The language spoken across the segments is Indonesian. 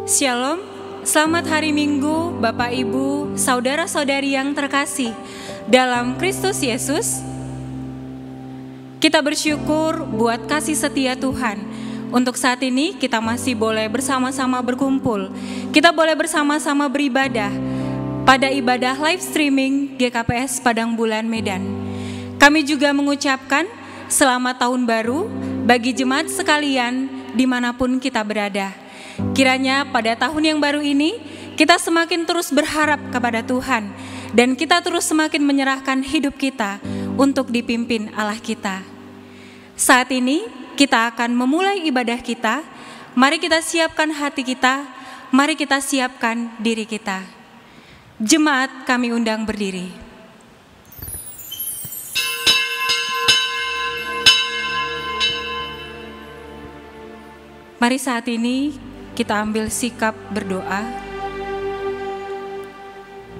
Shalom, selamat hari Minggu Bapak Ibu, saudara-saudari yang terkasih dalam Kristus Yesus. Kita bersyukur buat kasih setia Tuhan. Untuk saat ini kita masih boleh bersama-sama berkumpul. Kita boleh bersama-sama beribadah pada ibadah live streaming GKPS Padang Bulan Medan. Kami juga mengucapkan selamat tahun baru bagi jemaat sekalian dimanapun kita berada. Kiranya pada tahun yang baru ini kita semakin terus berharap kepada Tuhan dan kita terus semakin menyerahkan hidup kita untuk dipimpin Allah kita. Saat ini kita akan memulai ibadah kita. Mari kita siapkan hati kita, mari kita siapkan diri kita. Jemaat kami undang berdiri. Mari saat ini kita ambil sikap berdoa.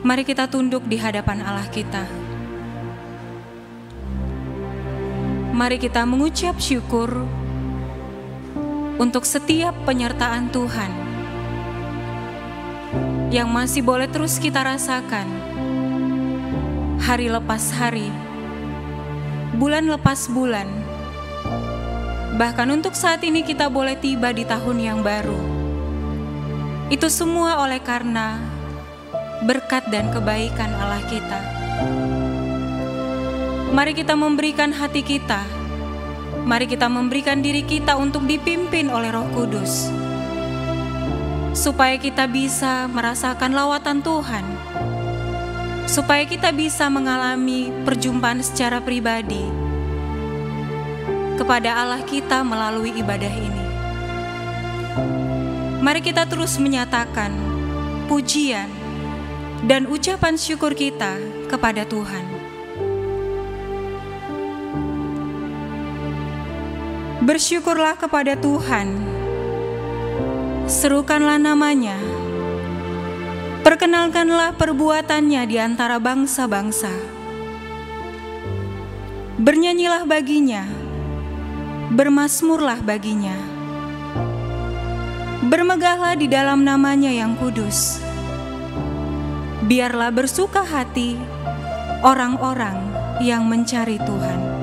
Mari kita tunduk di hadapan Allah kita. Mari kita mengucap syukur untuk setiap penyertaan Tuhan yang masih boleh terus kita rasakan hari lepas hari, bulan lepas bulan. Bahkan untuk saat ini kita boleh tiba di tahun yang baru. Itu semua oleh karena berkat dan kebaikan Allah kita. Mari kita memberikan hati kita, mari kita memberikan diri kita untuk dipimpin oleh Roh Kudus, supaya kita bisa merasakan lawatan Tuhan, supaya kita bisa mengalami perjumpaan secara pribadi kepada Allah kita melalui ibadah ini. Mari kita terus menyatakan pujian dan ucapan syukur kita kepada Tuhan. Bersyukurlah kepada Tuhan, serukanlah namanya, perkenalkanlah perbuatannya di antara bangsa-bangsa. Bernyanyilah baginya, bermazmurlah baginya. Bermegahlah di dalam namanya yang kudus. Biarlah bersuka hati orang-orang yang mencari Tuhan.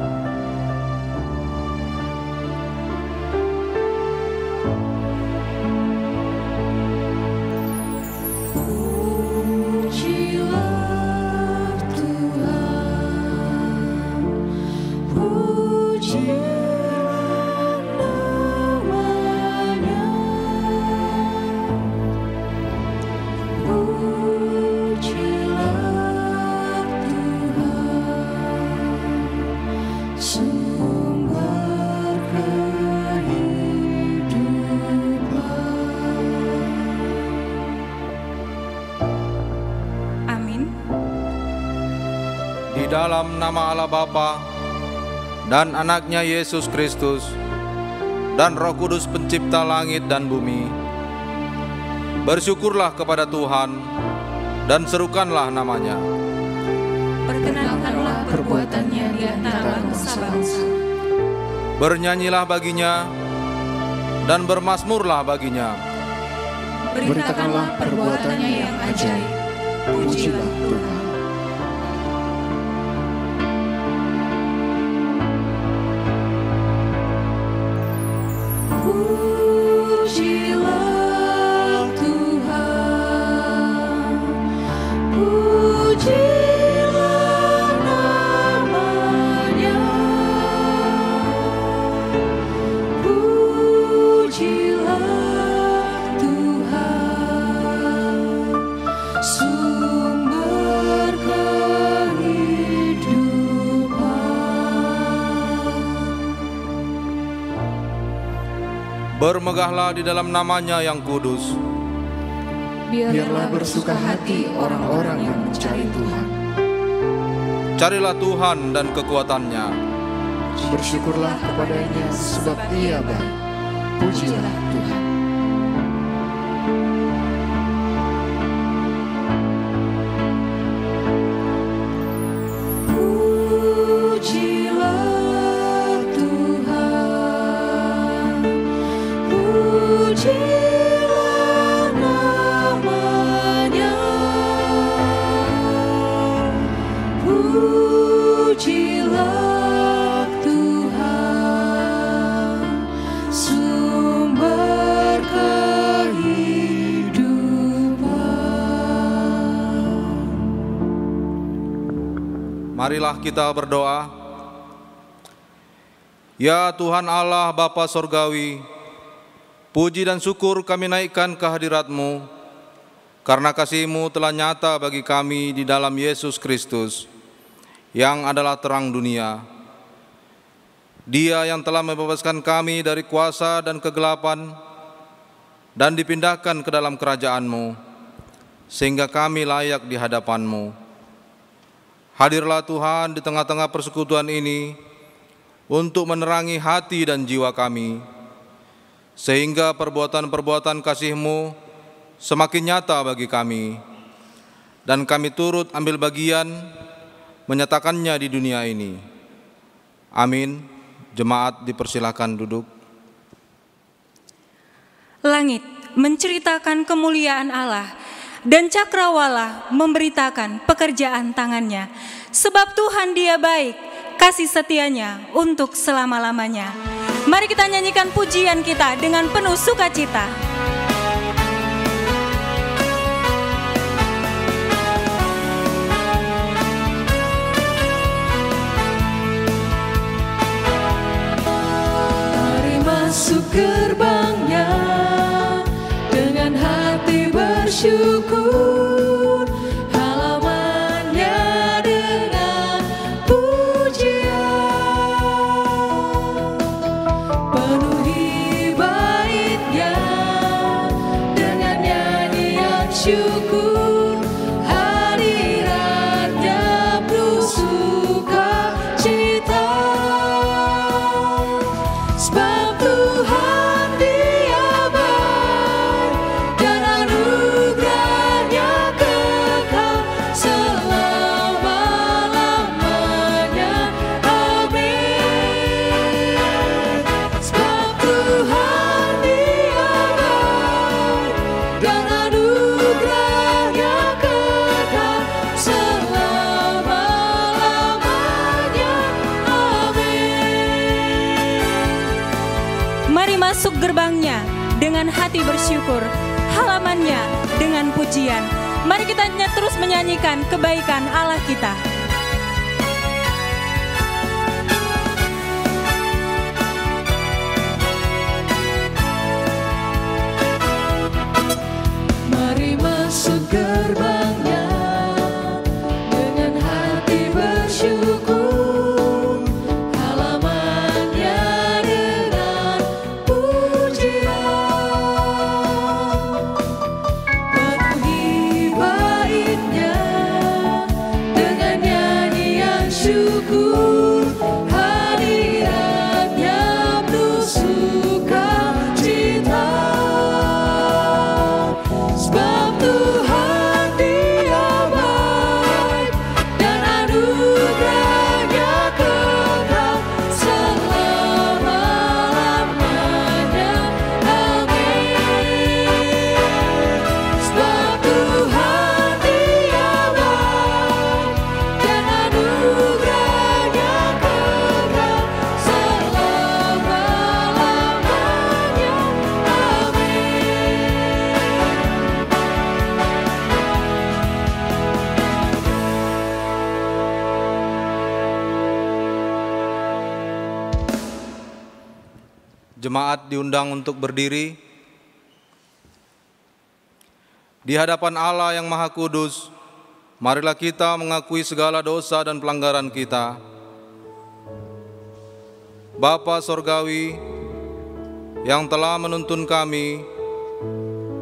Dalam nama Allah Bapa dan anaknya Yesus Kristus dan Roh Kudus pencipta langit dan bumi, bersyukurlah kepada Tuhan dan serukanlah namanya. Perkenalkanlah perbuatannya di antara bangsa-bangsa. Bernyanyilah baginya dan bermazmurlah baginya. Beritakanlah perbuatannya yang ajaib. Pujilah Tuhan. Bermegahlah di dalam namanya yang kudus. Biarlah bersuka hati orang-orang yang mencari Tuhan. Carilah Tuhan dan kekuatannya. Bersyukurlah kepadanya sebab Ia baik. Pujilah Tuhan. Pujilah Marilah kita berdoa. Ya Tuhan Allah Bapa Sorgawi, puji dan syukur kami naikkan ke hadirat-Mu, karena kasih-Mu telah nyata bagi kami di dalam Yesus Kristus, yang adalah terang dunia. Dia yang telah membebaskan kami dari kuasa dan kegelapan, dan dipindahkan ke dalam kerajaan-Mu, sehingga kami layak di hadapan-Mu. Hadirlah Tuhan di tengah-tengah persekutuan ini, untuk menerangi hati dan jiwa kami, sehingga perbuatan-perbuatan kasih-Mu semakin nyata bagi kami, dan kami turut ambil bagian menyatakannya di dunia ini. Amin. Jemaat dipersilakan duduk. Langit menceritakan kemuliaan Allah, dan cakrawala memberitakan pekerjaan tangannya. Sebab Tuhan Dia baik, kasih setianya untuk selama-lamanya. Mari kita nyanyikan pujian kita dengan penuh sukacita. Mari masuk gerbangnya dengan hati bersyukur, halamannya dengan pujian. Penuhi baitnya dengan nyanyian syukur, hadiratnya penuh sukacita. Sebab Tuhan Dia baik, dan anugerahnya kekal selama-lamanya. Amin. Sebab Tuhan Dia baik, dan anugerahnya kekal selama-lamanya. Amin. Mari masuk gerbangnya dengan hati bersyukur, halamannya dengan pujian. Mari kita terus menyanyikan kebaikan Allah kita. Mari masuk gerbangnya dengan hati bersyukur, halamannya dengan pujian. Penuhi baitnya dengan nyanyian syukur, hadiratnya penuh sukacita. Sebab Tuhan Dia baik, dan anugerahnya kekal selama-lamanya. Amin. Sebab Tuhan Dia baik, dan anugerahnya kekal selama-lamanya. Jemaat diundang untuk berdiri. Di hadapan Allah yang Maha Kudus, marilah kita mengakui segala dosa dan pelanggaran kita. Bapa Sorgawi yang telah menuntun kami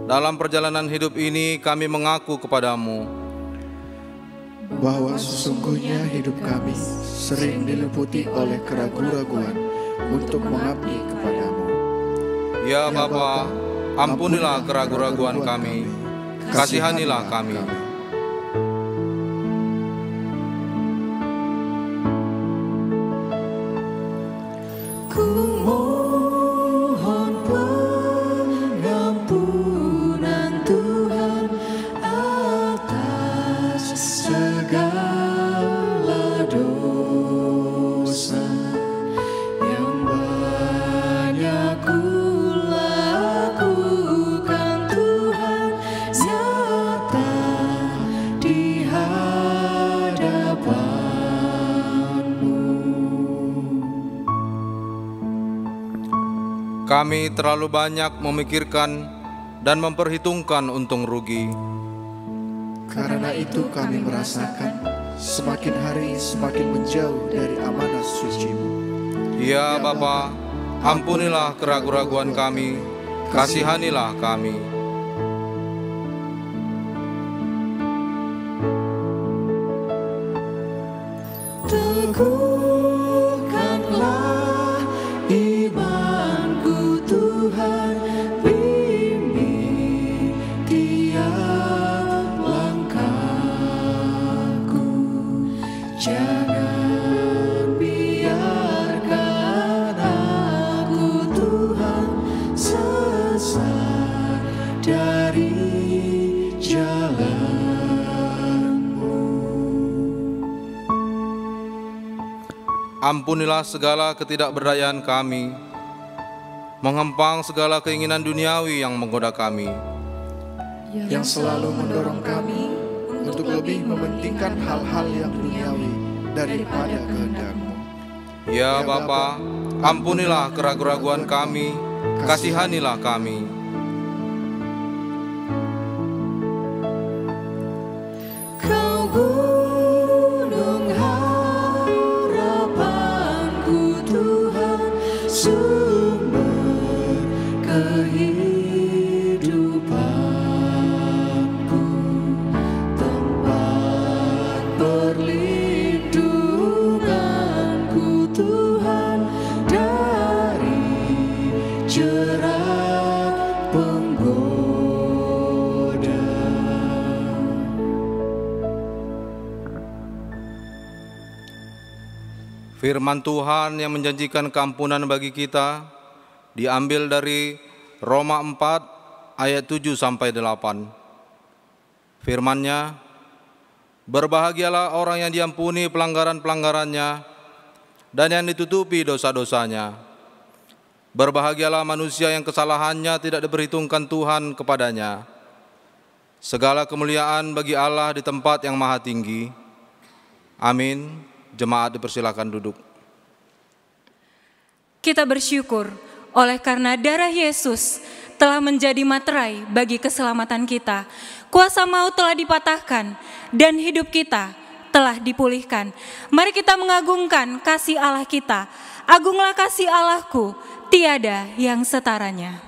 dalam perjalanan hidup ini, kami mengaku kepadamu bahwa sesungguhnya hidup kami sering diliputi oleh keraguan-raguan untuk mengabdi kepadamu. Ya Bapa, ampunilah keraguan-raguan kami, kasihanilah kami. Ku mohon pengampunan Tuhan atas segala dosa yang banyak ku lakukan, Tuhan. Nyata Kami terlalu banyak memikirkan dan memperhitungkan untung rugi. Karena itu kami merasakan semakin hari semakin menjauh dari amanat suci-Mu. Ya Bapa, ampunilah keraguan-raguan kami, kasihanilah kami. Teguhkanlah imanku Tuhan, bimbing tiap langkahku. Jangan biarkan aku Tuhan sesat dari jalan. Ampunilah segala ketidakberdayaan kami, menghempang segala keinginan duniawi yang menggoda kami. Yang selalu mendorong kami untuk lebih mementingkan hal-hal yang duniawi daripada kehendak-Mu. Ya Bapa, ampunilah keraguan-raguan kami, kasihanilah kami. Kau gunung harapanku Tuhan, sumber kehidupanku, tempat perlindunganku Tuhan dari jerat penggoda. Firman Tuhan yang menjanjikan keampunan bagi kita diambil dari Roma 4 ayat 7 sampai 8. Firman-Nya, berbahagialah orang yang diampuni pelanggaran-pelanggarannya dan yang ditutupi dosa-dosanya. Berbahagialah manusia yang kesalahannya tidak diperhitungkan Tuhan kepadanya. Segala kemuliaan bagi Allah di tempat yang maha tinggi. Amin. Jemaat dipersilakan duduk. Kita bersyukur oleh karena darah Yesus telah menjadi materai bagi keselamatan kita. Kuasa maut telah dipatahkan dan hidup kita telah dipulihkan. Mari kita mengagungkan kasih Allah kita. Agunglah kasih Allahku, tiada yang setaranya.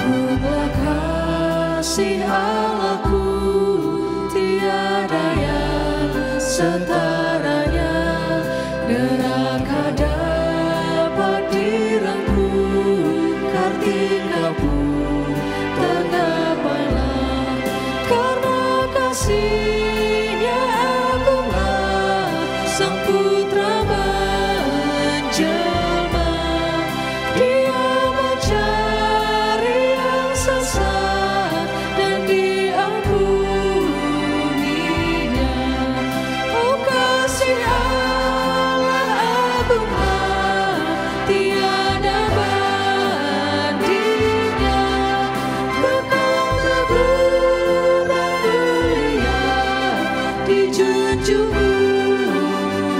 Agunglah kasih Allahku, tiada yang setaranya. Neraka dapat direngkuh, Kartika pun tergapailah. Karena kasih-Nya agunglah, Sang Putra menjelma. Dia mencari yang sesat dan diampuninya. Oh, kasih Allah agunglah, tiada bandingnya. Kekal teguh dan mulia, dijunjung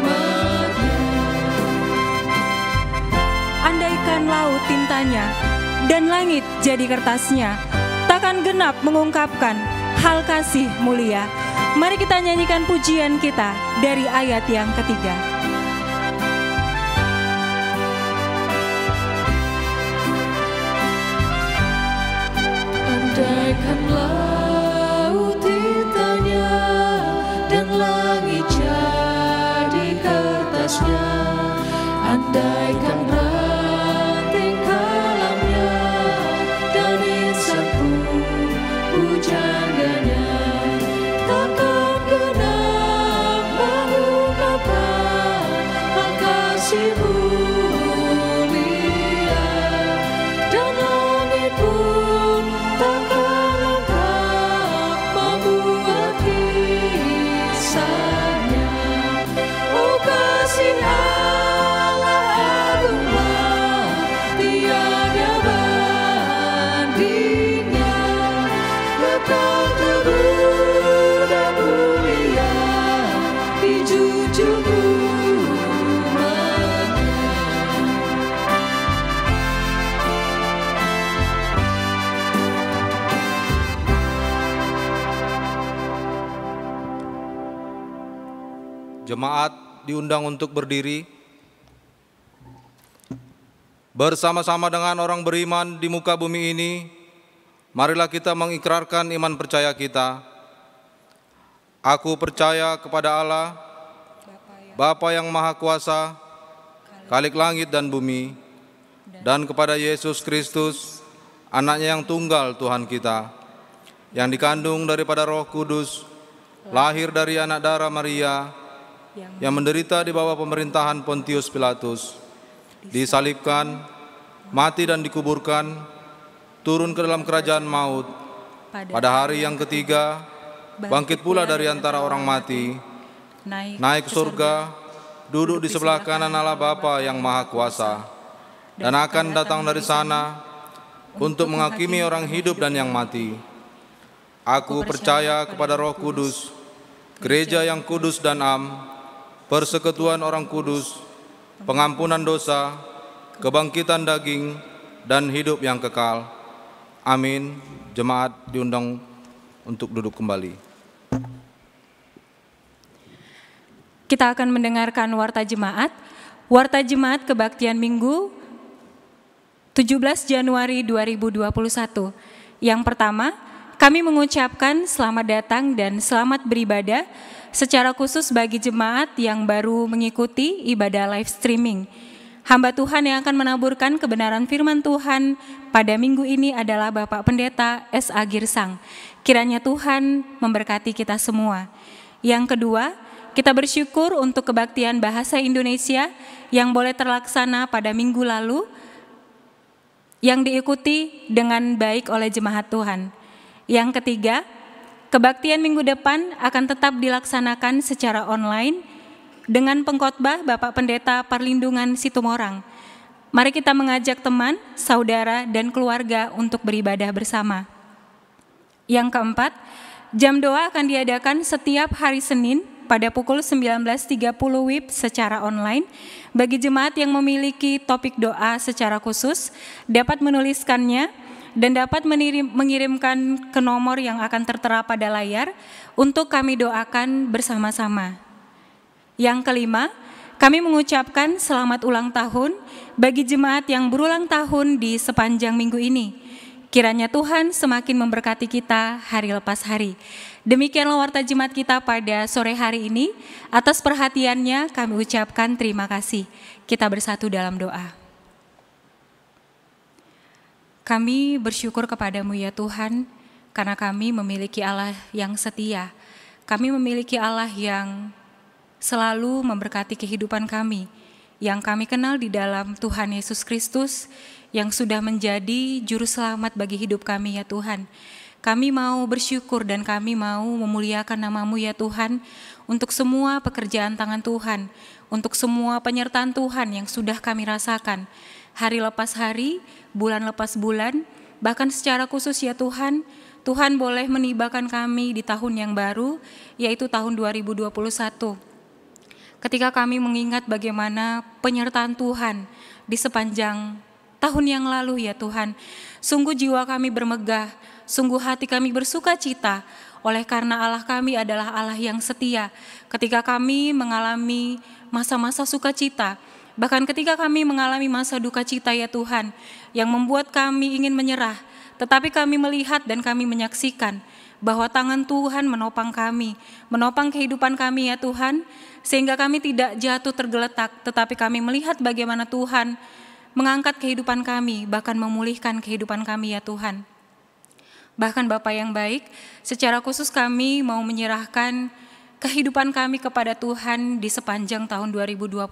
umat-Nya. Andaikan laut tintanya dan langit jadi kertasnya, takkan genap mengungkapkan hal kasih mulia. Mari kita nyanyikan pujian kita dari ayat yang ketiga. Andaikan laut tintanya dan langit jadi kertasnya, andaikan ranting kalamnya dan insan pun pujangannya, takkan genap mengungkapkan hal kasih mulia. Dan langit pun takkan lengkap membuat kisahnya. Jemaat diundang untuk berdiri. Bersama-sama dengan orang beriman di muka bumi ini, marilah kita mengikrarkan iman percaya kita. Aku percaya kepada Allah, Bapa yang Maha Kuasa, Khalik langit dan bumi, dan kepada Yesus Kristus, Anaknya yang tunggal Tuhan kita, yang dikandung daripada Roh Kudus, lahir dari anak darah Maria, yang menderita di bawah pemerintahan Pontius Pilatus, disalibkan, mati dan dikuburkan, turun ke dalam kerajaan maut, pada hari yang ketiga, bangkit pula dari antara orang mati, naik ke surga, duduk di sebelah kanan Allah Bapa yang Maha Kuasa, dan akan datang dari sana untuk menghakimi orang hidup dan yang mati. Aku percaya kepada Roh Kudus, gereja yang kudus dan am, persekutuan orang kudus, pengampunan dosa, kebangkitan daging, dan hidup yang kekal. Amin. Jemaat diundang untuk duduk kembali. Kita akan mendengarkan Warta Jemaat Kebaktian Minggu 17 Januari 2021. Yang pertama, kami mengucapkan selamat datang dan selamat beribadah secara khusus bagi jemaat yang baru mengikuti ibadah live streaming. Hamba Tuhan yang akan menaburkan kebenaran firman Tuhan pada minggu ini adalah Bapak Pendeta S.A. Girsang. Kiranya Tuhan memberkati kita semua. Yang kedua, kita bersyukur untuk kebaktian bahasa Indonesia yang boleh terlaksana pada minggu lalu, yang diikuti dengan baik oleh jemaat Tuhan. Yang ketiga, kebaktian minggu depan akan tetap dilaksanakan secara online dengan pengkhotbah Bapak Pendeta Perlindungan Situmorang. Mari kita mengajak teman, saudara, dan keluarga untuk beribadah bersama. Yang keempat, jam doa akan diadakan setiap hari Senin pada pukul 19.30 WIB secara online. Bagi jemaat yang memiliki topik doa secara khusus, dapat menuliskannya dan dapat mengirimkan ke nomor yang akan tertera pada layar untuk kami doakan bersama-sama. Yang kelima, kami mengucapkan selamat ulang tahun bagi jemaat yang berulang tahun di sepanjang minggu ini. Kiranya Tuhan semakin memberkati kita hari lepas hari. Demikianlah warta jemaat kita pada sore hari ini. Atas perhatiannya kami ucapkan terima kasih. Kita bersatu dalam doa. Kami bersyukur kepadamu ya Tuhan, karena kami memiliki Allah yang setia. Kami memiliki Allah yang selalu memberkati kehidupan kami, yang kami kenal di dalam Tuhan Yesus Kristus, yang sudah menjadi juru selamat bagi hidup kami ya Tuhan. Kami mau bersyukur dan kami mau memuliakan nama-Mu ya Tuhan, untuk semua pekerjaan tangan Tuhan, untuk semua penyertaan Tuhan yang sudah kami rasakan, hari lepas hari, bulan lepas bulan, bahkan secara khusus ya Tuhan, Tuhan boleh menibakan kami di tahun yang baru, yaitu tahun 2021. Ketika kami mengingat bagaimana penyertaan Tuhan di sepanjang tahun yang lalu ya Tuhan, sungguh jiwa kami bermegah, sungguh hati kami bersuka cita, oleh karena Allah kami adalah Allah yang setia. Ketika kami mengalami masa-masa sukacita, bahkan ketika kami mengalami masa duka cita ya Tuhan, yang membuat kami ingin menyerah, tetapi kami melihat dan kami menyaksikan bahwa tangan Tuhan menopang kami, menopang kehidupan kami ya Tuhan, sehingga kami tidak jatuh tergeletak, tetapi kami melihat bagaimana Tuhan mengangkat kehidupan kami, bahkan memulihkan kehidupan kami ya Tuhan. Bahkan Bapa yang baik, secara khusus kami mau menyerahkan kehidupan kami kepada Tuhan di sepanjang tahun 2021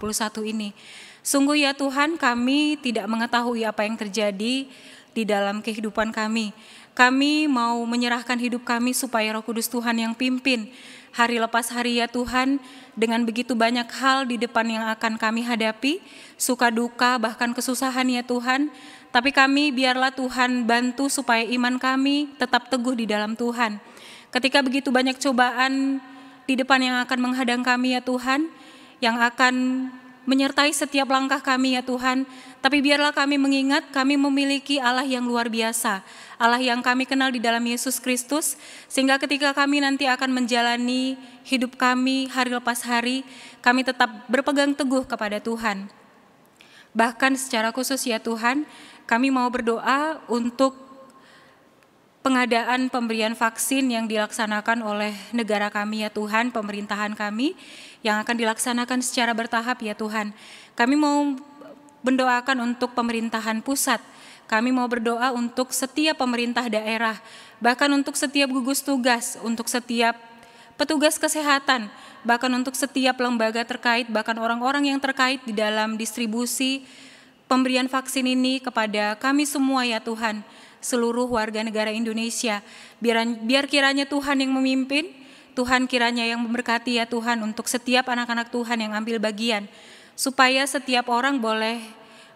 ini. Sungguh ya Tuhan, kami tidak mengetahui apa yang terjadi di dalam kehidupan kami. Kami mau menyerahkan hidup kami supaya Roh Kudus Tuhan yang pimpin hari lepas hari ya Tuhan, dengan begitu banyak hal di depan yang akan kami hadapi, suka duka bahkan kesusahan ya Tuhan. Tapi kami biarlah Tuhan bantu supaya iman kami tetap teguh di dalam Tuhan. Ketika begitu banyak cobaan di depan yang akan menghadang kami ya Tuhan, yang akan menyertai setiap langkah kami ya Tuhan. Tapi biarlah kami mengingat kami memiliki Allah yang luar biasa, Allah yang kami kenal di dalam Yesus Kristus, sehingga ketika kami nanti akan menjalani hidup kami hari lepas hari, kami tetap berpegang teguh kepada Tuhan. Bahkan secara khusus ya Tuhan, kami mau berdoa untuk pengadaan pemberian vaksin yang dilaksanakan oleh negara kami ya Tuhan, pemerintahan kami yang akan dilaksanakan secara bertahap ya Tuhan. Kami mau mendoakan untuk pemerintahan pusat, kami mau berdoa untuk setiap pemerintah daerah, bahkan untuk setiap gugus tugas, untuk setiap petugas kesehatan, bahkan untuk setiap lembaga terkait, bahkan orang-orang yang terkait di dalam distribusi pemberian vaksin ini kepada kami semua ya Tuhan, seluruh warga negara Indonesia. Biar kiranya Tuhan yang memimpin, Tuhan kiranya yang memberkati ya Tuhan untuk setiap anak-anak Tuhan yang ambil bagian, supaya setiap orang boleh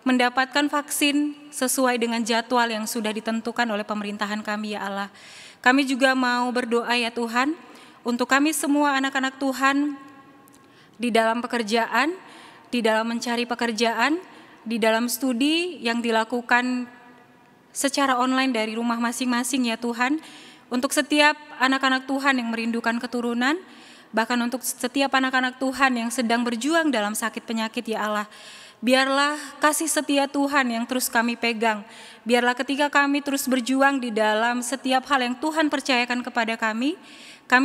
mendapatkan vaksin sesuai dengan jadwal yang sudah ditentukan oleh pemerintahan kami ya Allah. Kami juga mau berdoa ya Tuhan, untuk kami semua anak-anak Tuhan di dalam pekerjaan, di dalam mencari pekerjaan, di dalam studi yang dilakukan secara online dari rumah masing-masing ya Tuhan, untuk setiap anak-anak Tuhan yang merindukan keturunan, bahkan untuk setiap anak-anak Tuhan yang sedang berjuang dalam sakit penyakit ya Allah. Biarlah kasih setia Tuhan yang terus kami pegang. Biarlah ketika kami terus berjuang di dalam setiap hal yang Tuhan percayakan kepada kami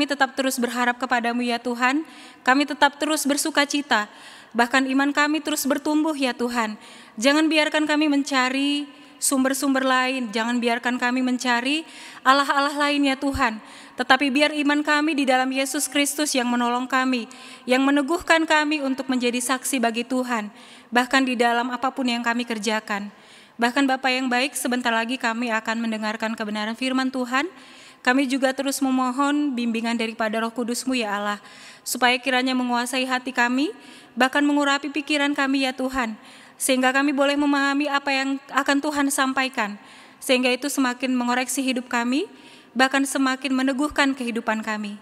tetap terus berharap kepadamu ya Tuhan. Kami tetap terus bersuka cita. Bahkan iman kami terus bertumbuh ya Tuhan. Jangan biarkan kami mencari sumber-sumber lain, jangan biarkan kami mencari Allah-Allah lain ya Tuhan. Tetapi biar iman kami di dalam Yesus Kristus yang menolong kami, yang meneguhkan kami untuk menjadi saksi bagi Tuhan, bahkan di dalam apapun yang kami kerjakan. Bahkan Bapa yang baik, sebentar lagi kami akan mendengarkan kebenaran firman Tuhan. Kami juga terus memohon bimbingan daripada Roh Kudus-Mu ya Allah, supaya kiranya menguasai hati kami, bahkan mengurapi pikiran kami ya Tuhan, sehingga kami boleh memahami apa yang akan Tuhan sampaikan, sehingga itu semakin mengoreksi hidup kami, bahkan semakin meneguhkan kehidupan kami.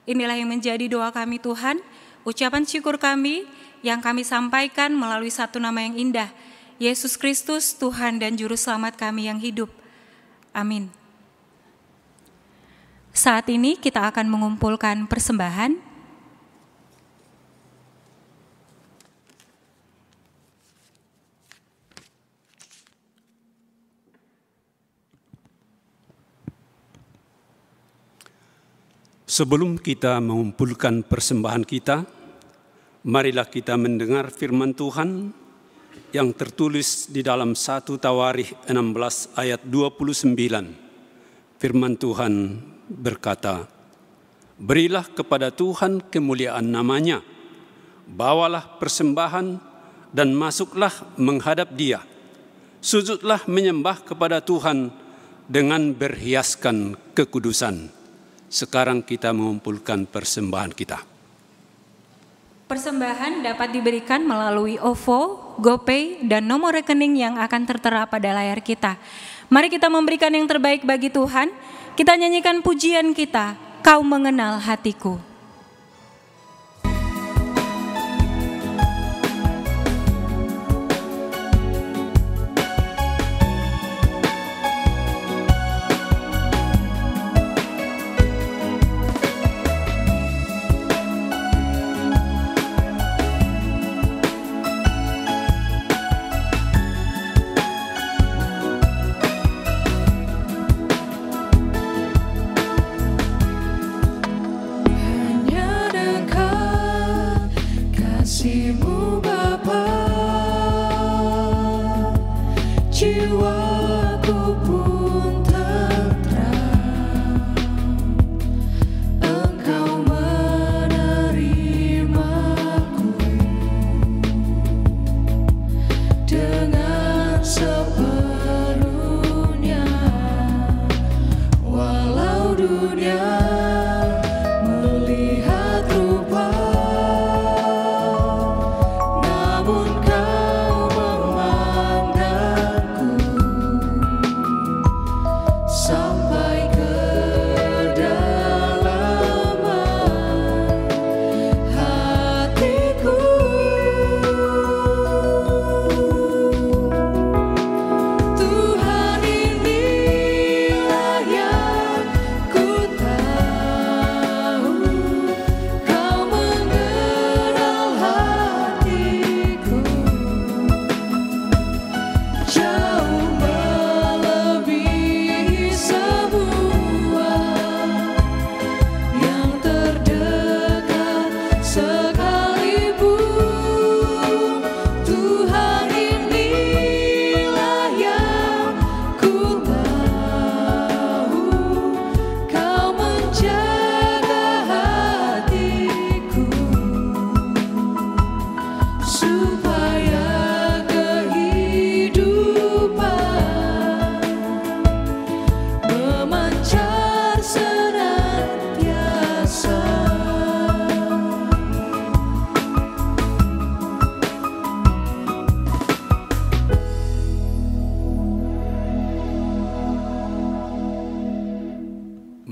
Inilah yang menjadi doa kami Tuhan, ucapan syukur kami yang kami sampaikan melalui satu nama yang indah, Yesus Kristus, Tuhan dan Juru Selamat kami yang hidup. Amin. Saat ini kita akan mengumpulkan persembahan. Sebelum kita mengumpulkan persembahan kita, marilah kita mendengar firman Tuhan yang tertulis di dalam 1 Tawarikh 16 ayat 29. Firman Tuhan berkata, "Berilah kepada Tuhan kemuliaan nama-Nya, bawalah persembahan dan masuklah menghadap Dia. Sujudlah menyembah kepada Tuhan dengan berhiaskan kekudusan." Sekarang kita mengumpulkan persembahan kita. Persembahan dapat diberikan melalui OVO, GoPay, dan nomor rekening yang akan tertera pada layar kita. Mari kita memberikan yang terbaik bagi Tuhan. Kita nyanyikan pujian kita, Kau Mengenal Hatiku.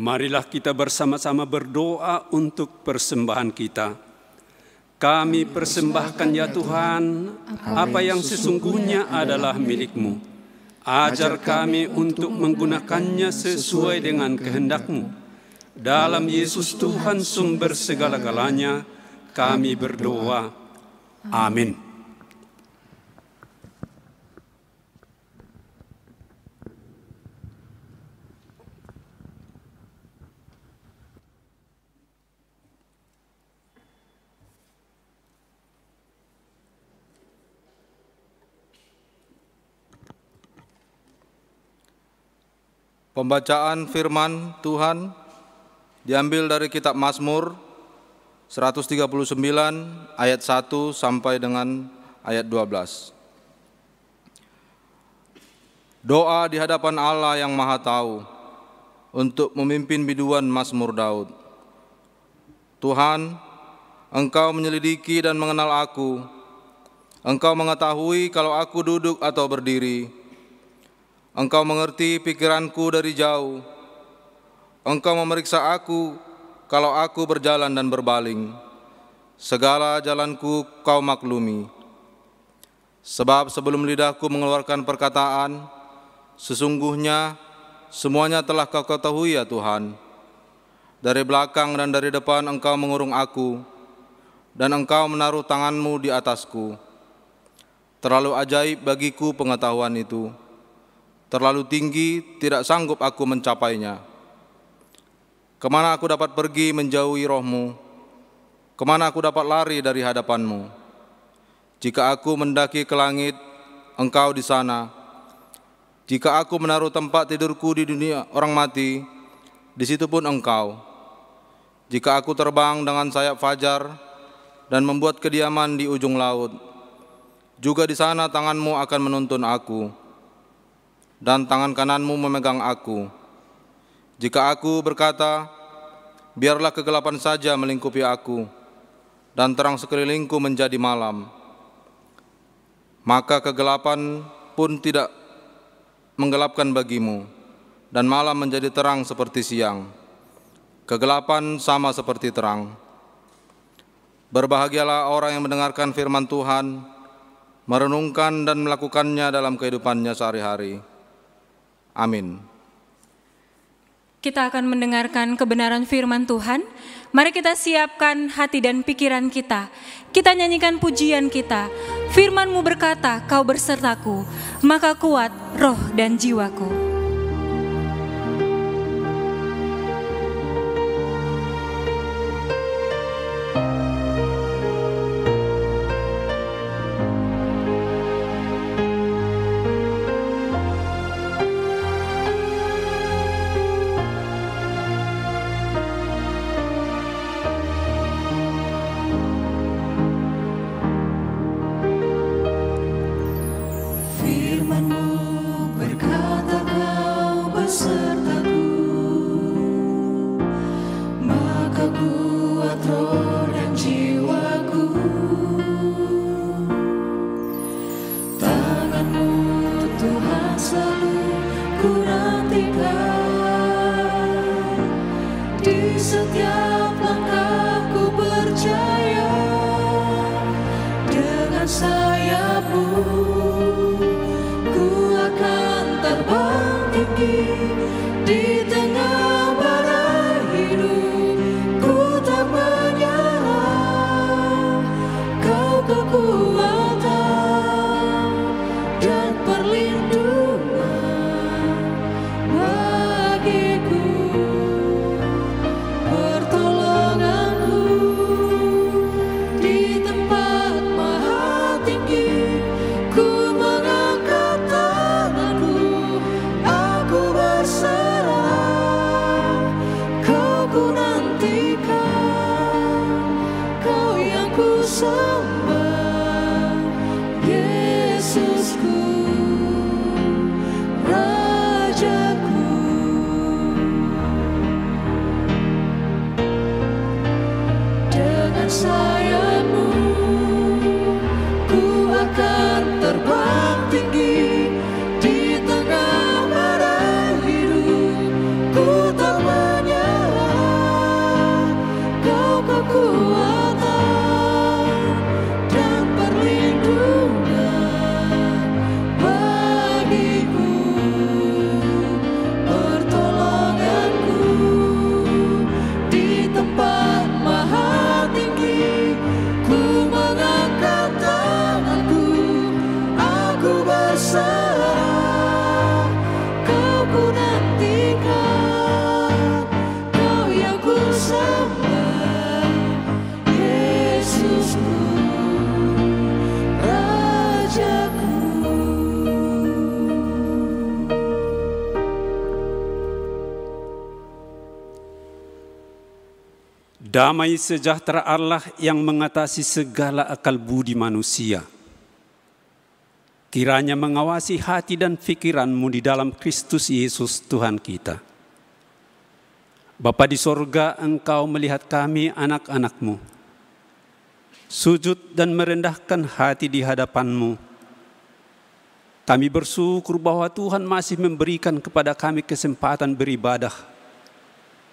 Marilah kita bersama-sama berdoa untuk persembahan kita. Kami persembahkan ya Tuhan, apa yang sesungguhnya adalah milik-Mu. Ajar kami untuk menggunakannya sesuai dengan kehendak-Mu. Dalam Yesus Tuhan sumber segala-galanya, kami berdoa. Amin. Pembacaan firman Tuhan diambil dari kitab Mazmur 139 ayat 1 sampai dengan ayat 12. Doa di hadapan Allah yang Maha Tahu untuk memimpin biduan Mazmur Daud. Tuhan, Engkau menyelidiki dan mengenal aku. Engkau mengetahui kalau aku duduk atau berdiri. Engkau mengerti pikiranku dari jauh. Engkau memeriksa aku kalau aku berjalan dan berbaling. Segala jalanku Kau maklumi. Sebab sebelum lidahku mengeluarkan perkataan, sesungguhnya semuanya telah Kau ketahui ya Tuhan. Dari belakang dan dari depan Engkau mengurung aku, dan Engkau menaruh tangan-Mu di atasku. Terlalu ajaib bagiku pengetahuan itu. Terlalu tinggi, tidak sanggup aku mencapainya. Kemana aku dapat pergi menjauhi Roh-Mu? Kemana aku dapat lari dari hadapan-Mu? Jika aku mendaki ke langit, Engkau di sana. Jika aku menaruh tempat tidurku di dunia orang mati, di situ pun Engkau. Jika aku terbang dengan sayap fajar dan membuat kediaman di ujung laut, juga di sana tangan-Mu akan menuntun aku, dan tangan kanan-Mu memegang aku. Jika aku berkata, biarlah kegelapan saja melingkupi aku, dan terang sekelilingku menjadi malam, maka kegelapan pun tidak menggelapkan bagimu, dan malam menjadi terang seperti siang. Kegelapan sama seperti terang. Berbahagialah orang yang mendengarkan firman Tuhan, merenungkan dan melakukannya dalam kehidupannya sehari-hari. Amin. Kita akan mendengarkan kebenaran firman Tuhan. Mari kita siapkan hati dan pikiran kita. Kita nyanyikan pujian kita. Firman-Mu berkata, Kau bersertaku, maka kuat roh dan jiwaku. Ku tak menyerah. serah, Kau ku nantikan, Kau yang ku sembah, Yesusku, Rajaku. Damai sejahtera Allah yang mengatasi segala akal budi manusia, kiranya mengawasi hati dan pikiranmu di dalam Kristus Yesus Tuhan kita. Bapa di sorga, Engkau melihat kami anak-anak-Mu, sujud dan merendahkan hati di hadapan-Mu. Kami bersyukur bahwa Tuhan masih memberikan kepada kami kesempatan beribadah,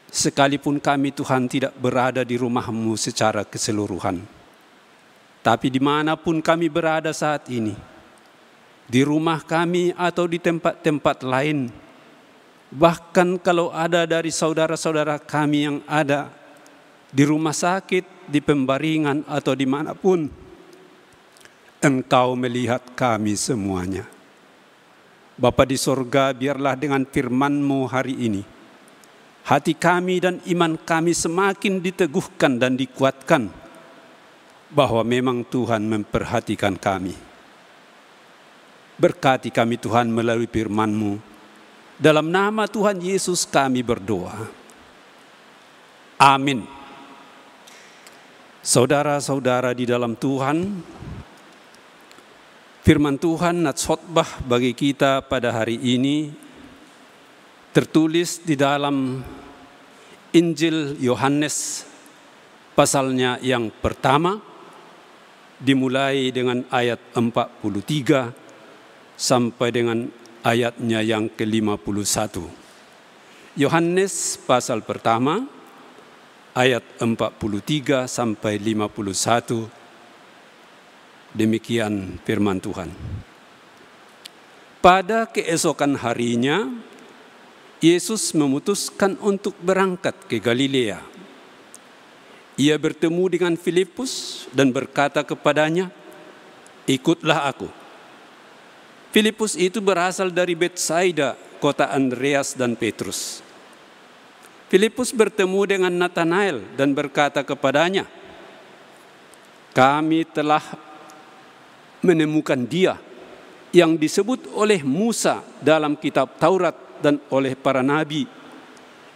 sekalipun kami Tuhan tidak berada di rumah-Mu secara keseluruhan. Tapi dimanapun kami berada saat ini, di rumah kami atau di tempat-tempat lain, bahkan kalau ada dari saudara-saudara kami yang ada di rumah sakit, di pembaringan atau dimanapun, Engkau melihat kami semuanya. Bapa di sorga, biarlah dengan firman-Mu hari ini, hati kami dan iman kami semakin diteguhkan dan dikuatkan, bahwa memang Tuhan memperhatikan kami. Berkati kami Tuhan melalui firman-Mu. Dalam nama Tuhan Yesus kami berdoa. Amin. Saudara-saudara di dalam Tuhan, firman Tuhan natskhotbah bagi kita pada hari ini tertulis di dalam Injil Yohanes pasalnya yang pertama, dimulai dengan ayat 43 sampai dengan ayatnya yang ke-51. Yohanes pasal pertama, ayat 43 sampai 51. Demikian firman Tuhan. Pada keesokan harinya, Yesus memutuskan untuk berangkat ke Galilea. Ia bertemu dengan Filipus dan berkata kepadanya, "Ikutlah aku." Filipus itu berasal dari Betsaida, kota Andreas dan Petrus. Filipus bertemu dengan Nathanael dan berkata kepadanya, "Kami telah menemukan Dia yang disebut oleh Musa dalam kitab Taurat dan oleh para nabi,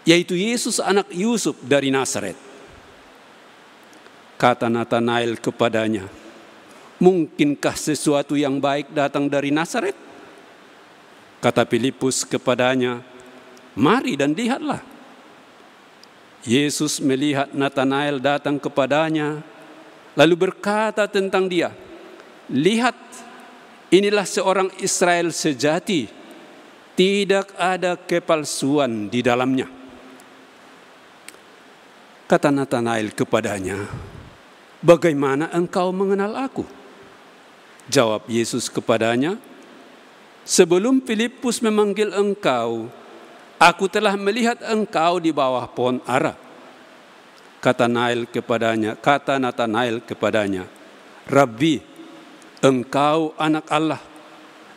yaitu Yesus anak Yusuf dari Nazaret." Kata Nathanael kepadanya, "Mungkinkah sesuatu yang baik datang dari Nazaret?" Kata Filipus kepadanya, "Mari dan lihatlah." Yesus melihat Nathanael datang kepadanya, lalu berkata tentang dia, "Lihat, inilah seorang Israel sejati, tidak ada kepalsuan di dalamnya." Kata Nathanael kepadanya, "Bagaimana engkau mengenal aku?" Jawab Yesus kepadanya, "Sebelum Filipus memanggil engkau, aku telah melihat engkau di bawah pohon ara." Kata Nathanael kepadanya, "Rabbi, engkau anak Allah,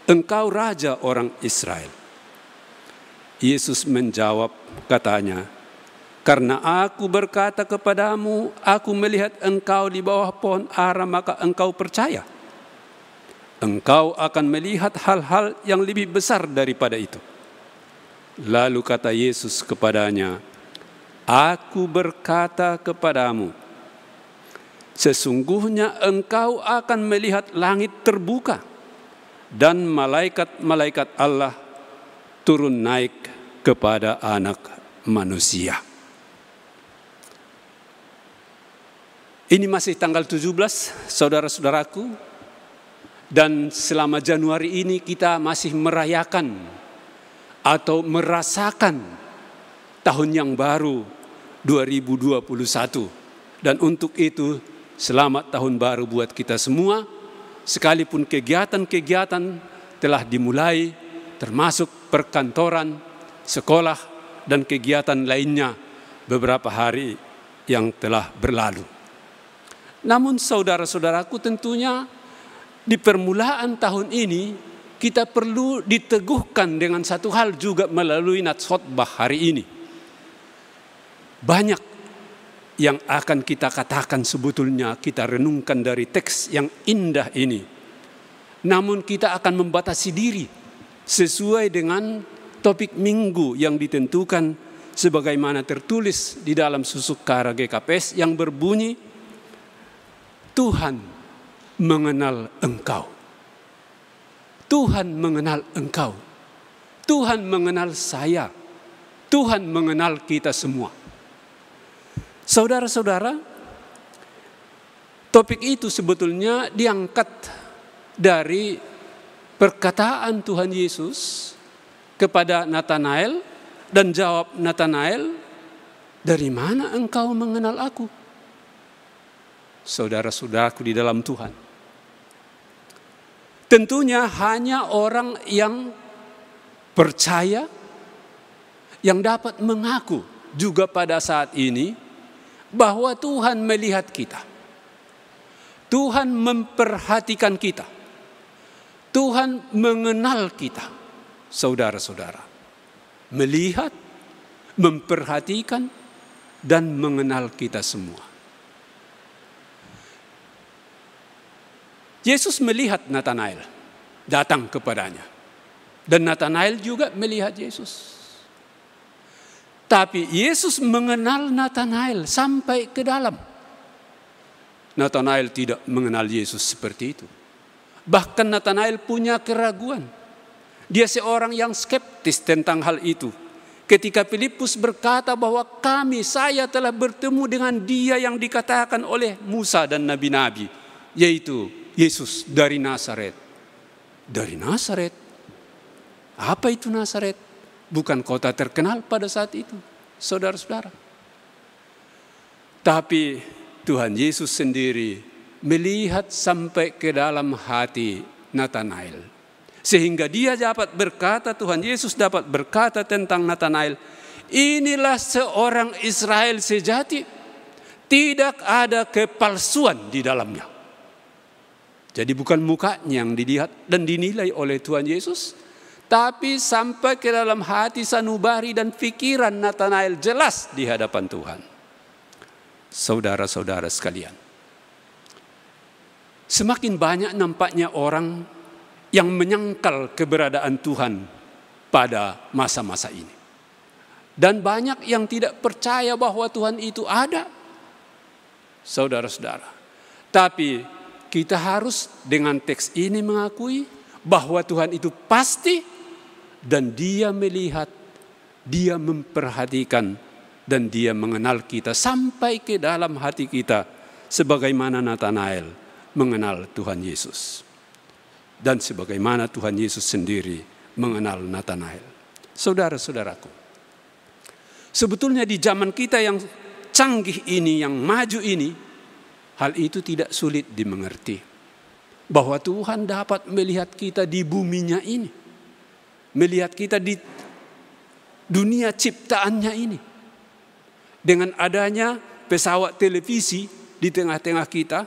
engkau raja orang Israel." Yesus menjawab katanya, "Karena aku berkata kepadamu, aku melihat engkau di bawah pohon ara, maka engkau percaya. Engkau akan melihat hal-hal yang lebih besar daripada itu." Lalu kata Yesus kepadanya, "Aku berkata kepadamu, sesungguhnya engkau akan melihat langit terbuka dan malaikat-malaikat Allah turun naik kepada Anak Manusia." Ini masih tanggal 17, saudara-saudaraku, dan selama Januari ini kita masih merayakan atau merasakan tahun yang baru 2021. Dan untuk itu, selamat tahun baru buat kita semua, sekalipun kegiatan-kegiatan telah dimulai, termasuk perkantoran, sekolah, dan kegiatan lainnya beberapa hari yang telah berlalu. Namun saudara-saudaraku, tentunya di permulaan tahun ini kita perlu diteguhkan dengan satu hal juga melalui nats khotbah hari ini. Banyak yang akan kita katakan sebetulnya kita renungkan dari teks yang indah ini. Namun kita akan membatasi diri sesuai dengan topik minggu yang ditentukan sebagaimana tertulis di dalam susuk kara GKPS yang berbunyi, Tuhan mengenal engkau. Tuhan mengenal engkau. Tuhan mengenal saya. Tuhan mengenal kita semua. Saudara-saudara, topik itu sebetulnya diangkat dari perkataan Tuhan Yesus kepada Natanael, dan jawab Natanael, dari mana engkau mengenal aku? Saudara-saudaraku di dalam Tuhan, tentunya hanya orang yang percaya yang dapat mengaku juga pada saat ini bahwa Tuhan melihat kita. Tuhan memperhatikan kita. Tuhan mengenal kita. Saudara-saudara, melihat, memperhatikan, dan mengenal kita semua. Yesus melihat Natanael datang kepadanya. Dan Natanael juga melihat Yesus. Tapi Yesus mengenal Natanael sampai ke dalam. Natanael tidak mengenal Yesus seperti itu. Bahkan Natanael punya keraguan. Dia seorang yang skeptis tentang hal itu. Ketika Filipus berkata bahwa saya telah bertemu dengan dia yang dikatakan oleh Musa dan nabi-nabi, yaitu Yesus dari Nazaret. Dari Nazaret? Apa itu Nazaret? Bukan kota terkenal pada saat itu, saudara-saudara. Tapi Tuhan Yesus sendiri melihat sampai ke dalam hati Natanael. Sehingga dia dapat berkata, Tuhan Yesus dapat berkata tentang Natanael, inilah seorang Israel sejati, tidak ada kepalsuan di dalamnya. Jadi bukan mukanya yang dilihat dan dinilai oleh Tuhan Yesus, tapi sampai ke dalam hati sanubari dan pikiran Natanael jelas di hadapan Tuhan. Saudara-saudara sekalian, semakin banyak nampaknya orang yang menyangkal keberadaan Tuhan pada masa-masa ini. Dan banyak yang tidak percaya bahwa Tuhan itu ada. Saudara-saudara. Tapi kita harus dengan teks ini mengakui bahwa Tuhan itu pasti dan Dia melihat, Dia memperhatikan dan Dia mengenal kita sampai ke dalam hati kita sebagaimana Natanael mengenal Tuhan Yesus. Dan sebagaimana Tuhan Yesus sendiri mengenal Natanael. Saudara-saudaraku, sebetulnya di zaman kita yang canggih ini, yang maju ini, hal itu tidak sulit dimengerti. Bahwa Tuhan dapat melihat kita di buminya ini. Melihat kita di dunia ciptaannya ini. Dengan adanya pesawat televisi di tengah-tengah kita,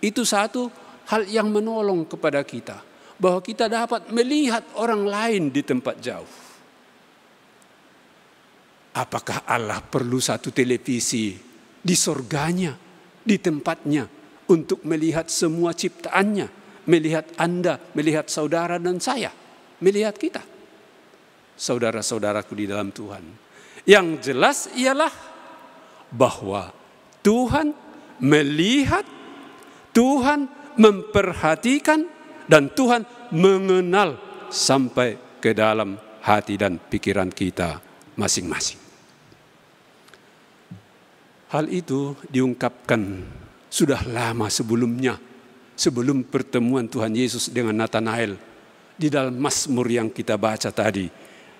itu satu hal yang menolong kepada kita. Bahwa kita dapat melihat orang lain di tempat jauh. Apakah Allah perlu satu televisi di surganya, di tempatnya, untuk melihat semua ciptaannya, melihat Anda, melihat saudara dan saya, melihat kita? Saudara-saudaraku di dalam Tuhan. Yang jelas ialah bahwa Tuhan melihat, Tuhan memperhatikan, dan Tuhan mengenal sampai ke dalam hati dan pikiran kita masing-masing. Hal itu diungkapkan sudah lama sebelumnya, sebelum pertemuan Tuhan Yesus dengan Natanael di dalam Mazmur yang kita baca tadi,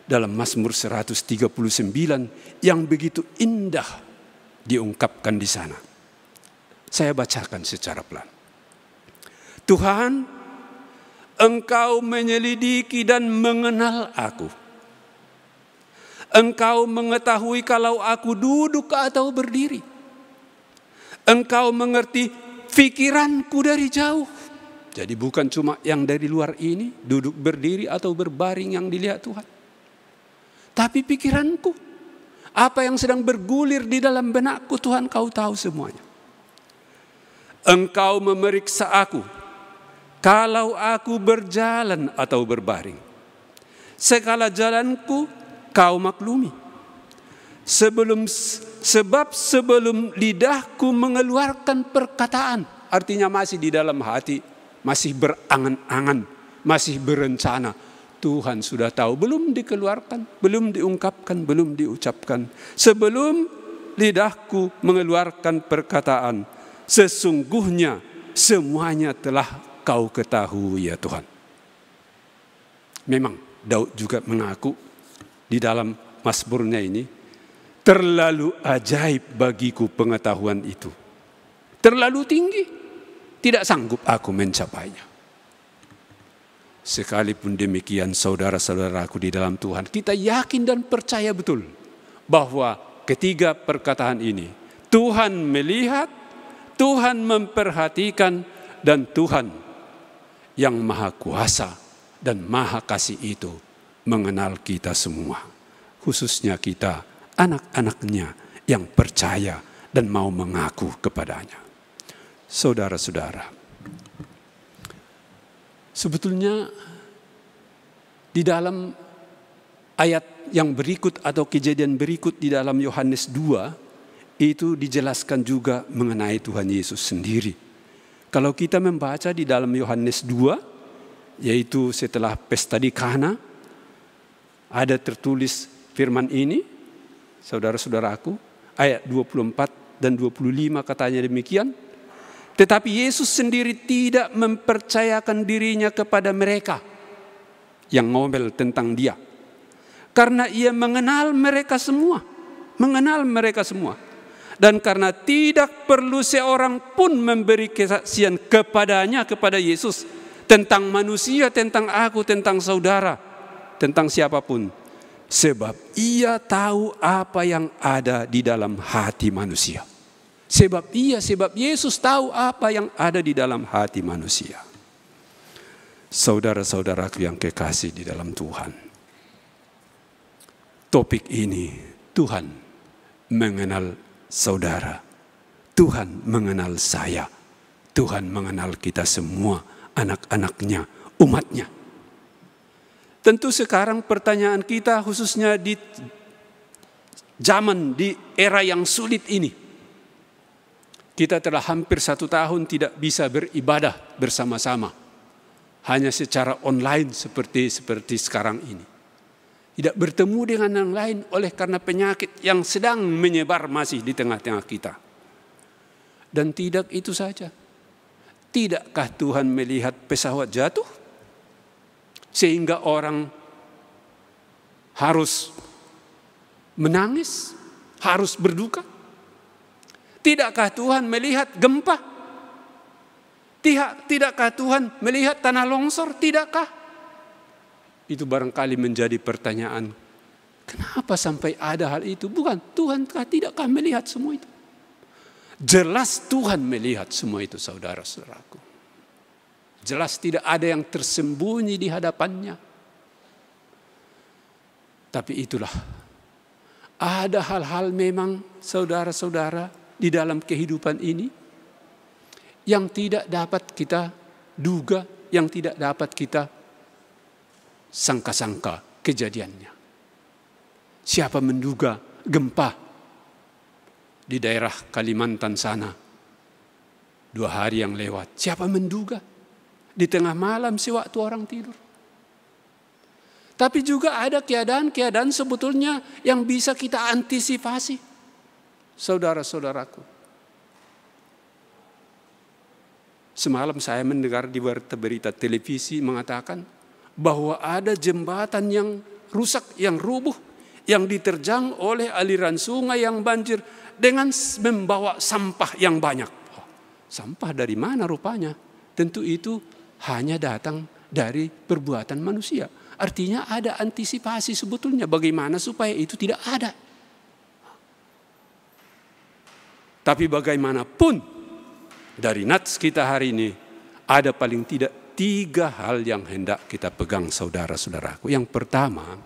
dalam Mazmur 139 yang begitu indah diungkapkan di sana. Saya bacakan secara pelan. Tuhan, Engkau menyelidiki dan mengenal aku. Engkau mengetahui kalau aku duduk atau berdiri. Engkau mengerti pikiranku dari jauh. Jadi bukan cuma yang dari luar ini, duduk berdiri atau berbaring yang dilihat Tuhan. Tapi pikiranku, apa yang sedang bergulir di dalam benakku, Tuhan Kau tahu semuanya. Engkau memeriksa aku, kalau aku berjalan atau berbaring. Segala jalanku Kau maklumi. Sebab sebelum lidahku mengeluarkan perkataan, artinya masih di dalam hati, masih berangan-angan, masih berencana. Tuhan sudah tahu, belum dikeluarkan, belum diungkapkan, belum diucapkan. Sebelum lidahku mengeluarkan perkataan, sesungguhnya semuanya telah Kau ketahui ya Tuhan. Memang Daud juga mengaku di dalam Mazmurnya ini, terlalu ajaib bagiku pengetahuan itu. Terlalu tinggi, tidak sanggup aku mencapainya. Sekalipun demikian saudara-saudaraku di dalam Tuhan, kita yakin dan percaya betul bahwa ketiga perkataan ini, Tuhan melihat, Tuhan memperhatikan, dan Tuhan yang Maha Kuasa dan Maha Kasih itu mengenal kita semua. Khususnya kita, anak-anaknya yang percaya dan mau mengaku kepadanya. Saudara-saudara, sebetulnya di dalam ayat yang berikut atau kejadian berikut di dalam Yohanes 2 itu dijelaskan juga mengenai Tuhan Yesus sendiri. Kalau kita membaca di dalam Yohanes 2, yaitu setelah pesta di Kana, ada tertulis firman ini, saudara-saudaraku, ayat 24 dan 25 katanya demikian. Tetapi Yesus sendiri tidak mempercayakan dirinya kepada mereka yang ngomel tentang dia. Karena ia mengenal mereka semua. Dan karena tidak perlu seorang pun memberi kesaksian kepadanya, kepada Yesus, tentang manusia, tentang aku, tentang saudara, tentang siapapun. Sebab ia tahu apa yang ada di dalam hati manusia. Sebab Yesus tahu apa yang ada di dalam hati manusia. Saudara-saudaraku yang kekasih di dalam Tuhan, topik ini, Tuhan mengenal saudara, Tuhan mengenal saya, Tuhan mengenal kita semua, anak-anaknya, umatnya. Tentu sekarang pertanyaan kita khususnya di zaman, di era yang sulit ini. Kita telah hampir 1 tahun tidak bisa beribadah bersama-sama. Hanya secara online seperti sekarang ini. Tidak bertemu dengan yang lain oleh karena penyakit yang sedang menyebar masih di tengah-tengah kita. Dan tidak itu saja. Tidakkah Tuhan melihat pesawat jatuh? Sehingga orang harus menangis, harus berduka. Tidakkah Tuhan melihat gempa? Tidakkah Tuhan melihat tanah longsor? Tidakkah? Itu barangkali menjadi pertanyaan. Kenapa sampai ada hal itu? Bukan, tidakkah melihat semua itu? Jelas Tuhan melihat semua itu, saudara-saudaraku. Jelas tidak ada yang tersembunyi di hadapannya. Tapi itulah, ada hal-hal memang saudara-saudara di dalam kehidupan ini yang tidak dapat kita duga, yang tidak dapat kita sangka-sangka kejadiannya. Siapa menduga gempa di daerah Kalimantan sana 2 hari yang lewat? Siapa menduga di tengah malam sewaktu orang tidur? Tapi juga ada keadaan-keadaan sebetulnya yang bisa kita antisipasi. Saudara-saudaraku, semalam saya mendengar di berita televisi mengatakan bahwa ada jembatan yang rusak, yang rubuh, yang diterjang oleh aliran sungai yang banjir dengan membawa sampah yang banyak. Sampah dari mana rupanya? Tentu itu hanya datang dari perbuatan manusia. Artinya ada antisipasi sebetulnya bagaimana supaya itu tidak ada. Tapi bagaimanapun dari nats kita hari ini, ada paling tidak 3 hal yang hendak kita pegang saudara-saudaraku. Yang pertama,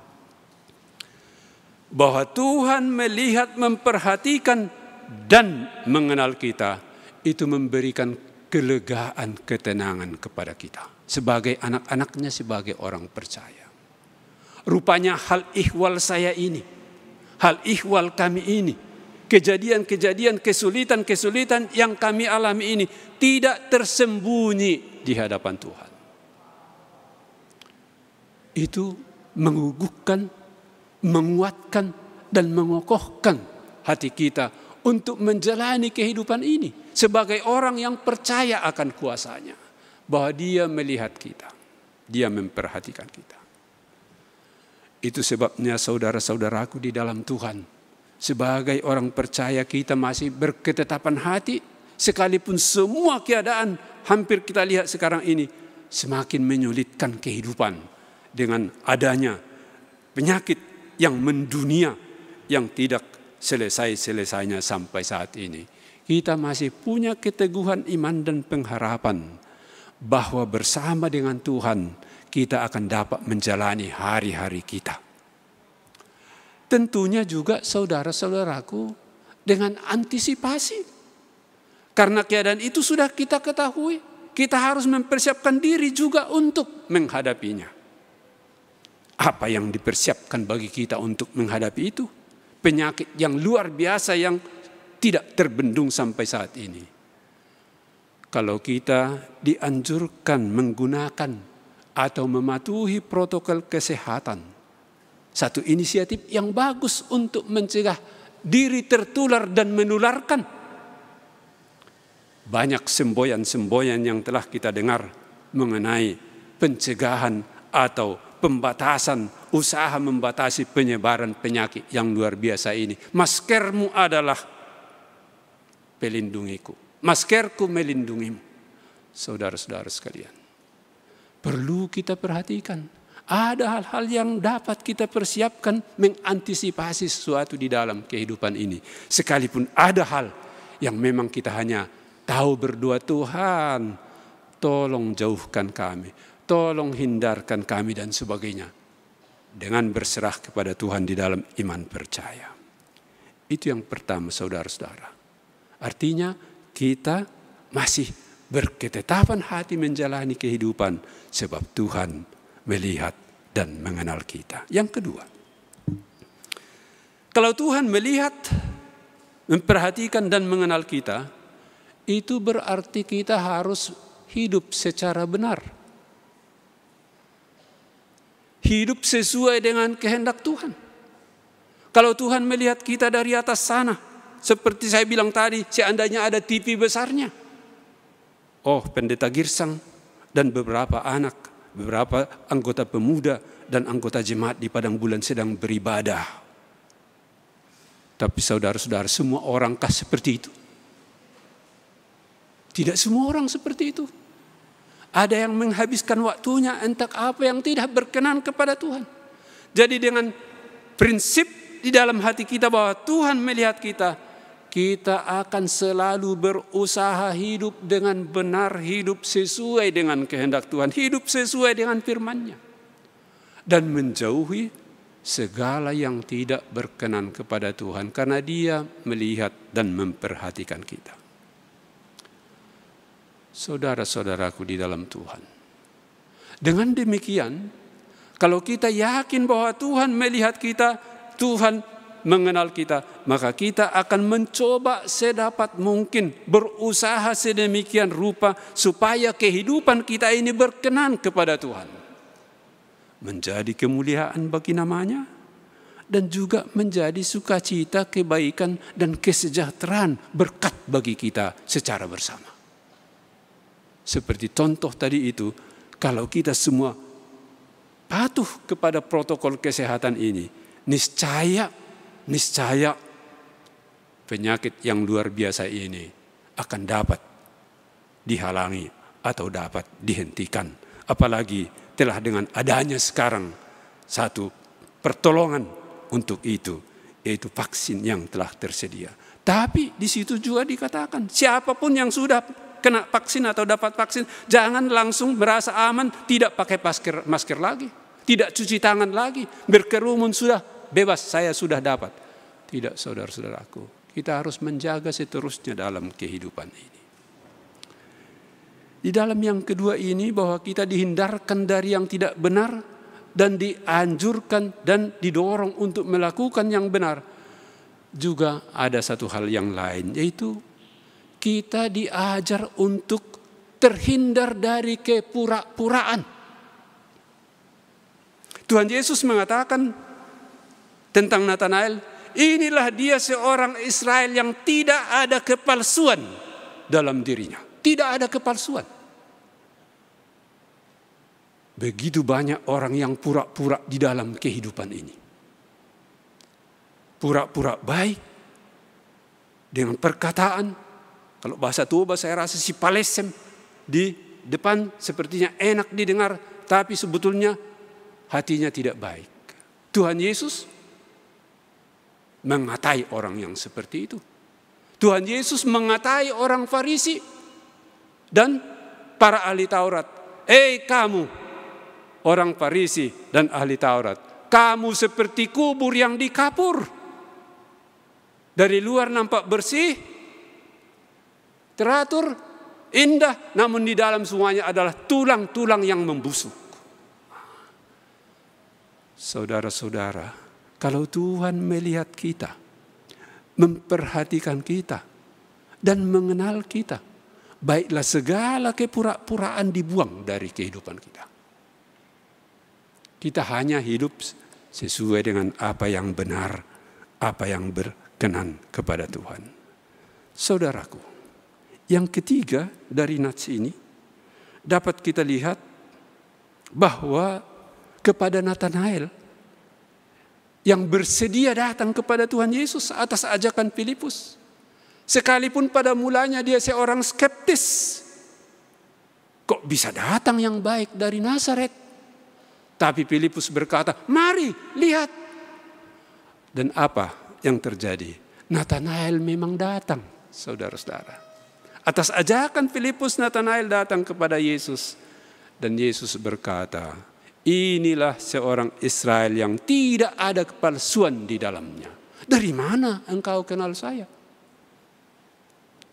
bahwa Tuhan melihat, memperhatikan, dan mengenal kita, itu memberikan kelegaan, ketenangan kepada kita. Sebagai anak-anaknya, sebagai orang percaya. Rupanya hal ihwal saya ini, hal ihwal kami ini, kejadian-kejadian, kesulitan-kesulitan yang kami alami ini tidak tersembunyi di hadapan Tuhan. Itu mengukuhkan, menguatkan, dan mengokohkan hati kita untuk menjalani kehidupan ini sebagai orang yang percaya akan kuasanya. Bahwa Dia melihat kita, Dia memperhatikan kita. Itu sebabnya saudara-saudaraku di dalam Tuhan, sebagai orang percaya kita masih berketetapan hati, sekalipun semua keadaan hampir kita lihat sekarang ini semakin menyulitkan kehidupan dengan adanya penyakit yang mendunia yang tidak selesai-selesainya sampai saat ini. Kita masih punya keteguhan iman dan pengharapan bahwa bersama dengan Tuhan kita akan dapat menjalani hari-hari kita. Tentunya juga saudara-saudaraku dengan antisipasi. Karena keadaan itu sudah kita ketahui, kita harus mempersiapkan diri juga untuk menghadapinya. Apa yang dipersiapkan bagi kita untuk menghadapi itu? Penyakit yang luar biasa yang tidak terbendung sampai saat ini. Kalau kita dianjurkan menggunakan atau mematuhi protokol kesehatan, satu inisiatif yang bagus untuk mencegah diri tertular dan menularkan. Banyak semboyan-semboyan yang telah kita dengar mengenai pencegahan atau pembatasan, usaha membatasi penyebaran penyakit yang luar biasa ini. Maskermu adalah pelindungiku, maskerku melindungimu. Saudara-saudara sekalian, perlu kita perhatikan. Ada hal-hal yang dapat kita persiapkan mengantisipasi sesuatu di dalam kehidupan ini. Sekalipun ada hal yang memang kita hanya tahu berdoa, Tuhan tolong jauhkan kami, tolong hindarkan kami dan sebagainya. Dengan berserah kepada Tuhan di dalam iman percaya. Itu yang pertama saudara-saudara. Artinya kita masih berketetapan hati menjalani kehidupan sebab Tuhan melihat dan mengenal kita. Yang kedua, kalau Tuhan melihat, memperhatikan dan mengenal kita, itu berarti kita harus hidup secara benar. Hidup sesuai dengan kehendak Tuhan. Kalau Tuhan melihat kita dari atas sana, seperti saya bilang tadi, seandainya ada TV besarnya, oh, Pendeta Girsang dan beberapa anak, beberapa anggota pemuda dan anggota jemaat di Padang Bulan sedang beribadah. Tapi saudara-saudara, semua orangkah seperti itu? Tidak semua orang seperti itu. Ada yang menghabiskan waktunya entah apa yang tidak berkenan kepada Tuhan. Jadi dengan prinsip di dalam hati kita bahwa Tuhan melihat kita, kita akan selalu berusaha hidup dengan benar, hidup sesuai dengan kehendak Tuhan, hidup sesuai dengan firman-Nya. Dan menjauhi segala yang tidak berkenan kepada Tuhan karena Dia melihat dan memperhatikan kita. Saudara-saudaraku di dalam Tuhan. Dengan demikian, kalau kita yakin bahwa Tuhan melihat kita, Tuhan mengenal kita, maka kita akan mencoba sedapat mungkin berusaha sedemikian rupa supaya kehidupan kita ini berkenan kepada Tuhan. Menjadi kemuliaan bagi namanya dan juga menjadi sukacita, kebaikan dan kesejahteraan berkat bagi kita secara bersama. Seperti contoh tadi itu, kalau kita semua patuh kepada protokol kesehatan ini, niscaya penyakit yang luar biasa ini akan dapat dihalangi atau dapat dihentikan. Apalagi telah dengan adanya sekarang satu pertolongan untuk itu, yaitu vaksin yang telah tersedia. Tapi di situ juga dikatakan siapapun yang sudah kena vaksin atau dapat vaksin, jangan langsung merasa aman, tidak pakai masker lagi, tidak cuci tangan lagi, berkerumun sudah bebas, saya sudah dapat. Tidak, saudara-saudaraku, kita harus menjaga seterusnya dalam kehidupan ini. Di dalam yang kedua ini, bahwa kita dihindarkan dari yang tidak benar dan dianjurkan dan didorong untuk melakukan yang benar. Juga ada satu hal yang lain, yaitu kita diajar untuk terhindar dari kepura-puraan. Tuhan Yesus mengatakan tentang Natanael, inilah dia seorang Israel yang tidak ada kepalsuan dalam dirinya. Tidak ada kepalsuan. Begitu banyak orang yang pura-pura di dalam kehidupan ini. Pura-pura baik dengan perkataan. Kalau bahasa Toba saya rasa si palesem di depan sepertinya enak didengar, tapi sebetulnya hatinya tidak baik. Tuhan Yesus mengatai orang yang seperti itu. Tuhan Yesus mengatai orang Farisi dan para ahli Taurat. Kamu orang Farisi dan ahli Taurat, kamu seperti kubur yang dikapur. Dari luar nampak bersih, teratur, indah, namun di dalam semuanya adalah tulang-tulang yang membusuk. Saudara-saudara, kalau Tuhan melihat kita, memperhatikan kita, dan mengenal kita, baiklah segala kepura-puraan dibuang dari kehidupan kita. Kita hanya hidup sesuai dengan apa yang benar, apa yang berkenan kepada Tuhan. Saudaraku, yang ketiga dari nats ini dapat kita lihat bahwa kepada Natanael yang bersedia datang kepada Tuhan Yesus atas ajakan Filipus, sekalipun pada mulanya dia seorang skeptis, kok bisa datang yang baik dari Nazaret? Tapi Filipus berkata, mari lihat. Dan apa yang terjadi? Natanael memang datang, saudara-saudara. Atas ajakan Filipus, Natanael datang kepada Yesus. Dan Yesus berkata, inilah seorang Israel yang tidak ada kepalsuan di dalamnya. Dari mana engkau kenal saya?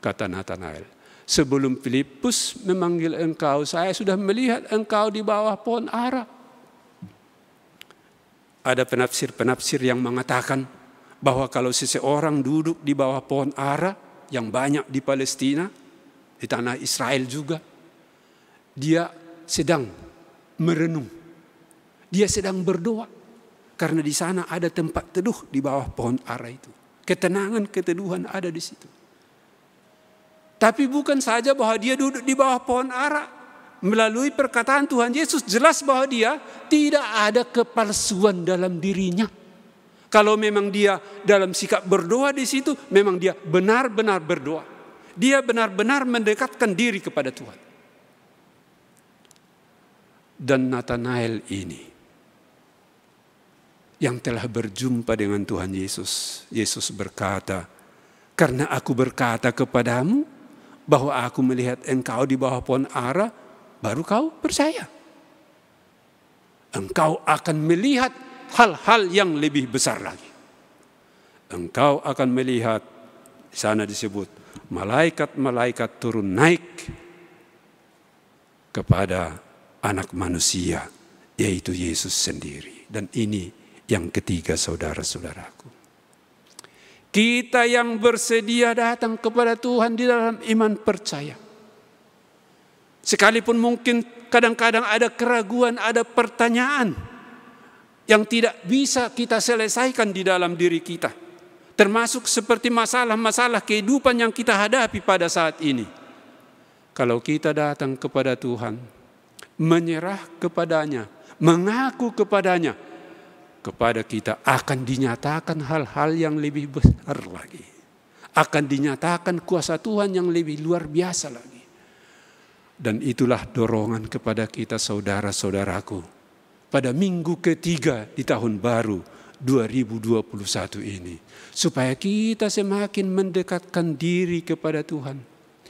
Kata Natanael, sebelum Filipus memanggil engkau, saya sudah melihat engkau di bawah pohon ara. Ada penafsir-penafsir yang mengatakan bahwa kalau seseorang duduk di bawah pohon ara yang banyak di Palestina, di tanah Israel juga, dia sedang merenung. Dia sedang berdoa karena di sana ada tempat teduh di bawah pohon ara itu. Ketenangan, keteduhan ada di situ. Tapi bukan saja bahwa dia duduk di bawah pohon ara. Melalui perkataan Tuhan Yesus jelas bahwa dia tidak ada kepalsuan dalam dirinya. Kalau memang dia dalam sikap berdoa di situ, memang dia benar-benar berdoa. Dia benar-benar mendekatkan diri kepada Tuhan. Dan Natanael ini yang telah berjumpa dengan Tuhan Yesus. Yesus berkata, karena aku berkata kepadamu bahwa aku melihat engkau di bawah pohon ara, baru kau percaya. Engkau akan melihat hal-hal yang lebih besar lagi. Engkau akan melihat, di sana disebut, malaikat-malaikat turun naik kepada anak manusia, yaitu Yesus sendiri. Dan ini yang ketiga, saudara-saudaraku. Kita yang bersedia datang kepada Tuhan di dalam iman percaya. Sekalipun mungkin kadang-kadang ada keraguan, ada pertanyaan yang tidak bisa kita selesaikan di dalam diri kita. Termasuk seperti masalah-masalah kehidupan yang kita hadapi pada saat ini. Kalau kita datang kepada Tuhan, menyerah kepadanya, mengaku kepadanya, kepada kita akan dinyatakan hal-hal yang lebih besar lagi. Akan dinyatakan kuasa Tuhan yang lebih luar biasa lagi. Dan itulah dorongan kepada kita saudara-saudaraku. Pada minggu ketiga di tahun baru 2021 ini. Supaya kita semakin mendekatkan diri kepada Tuhan.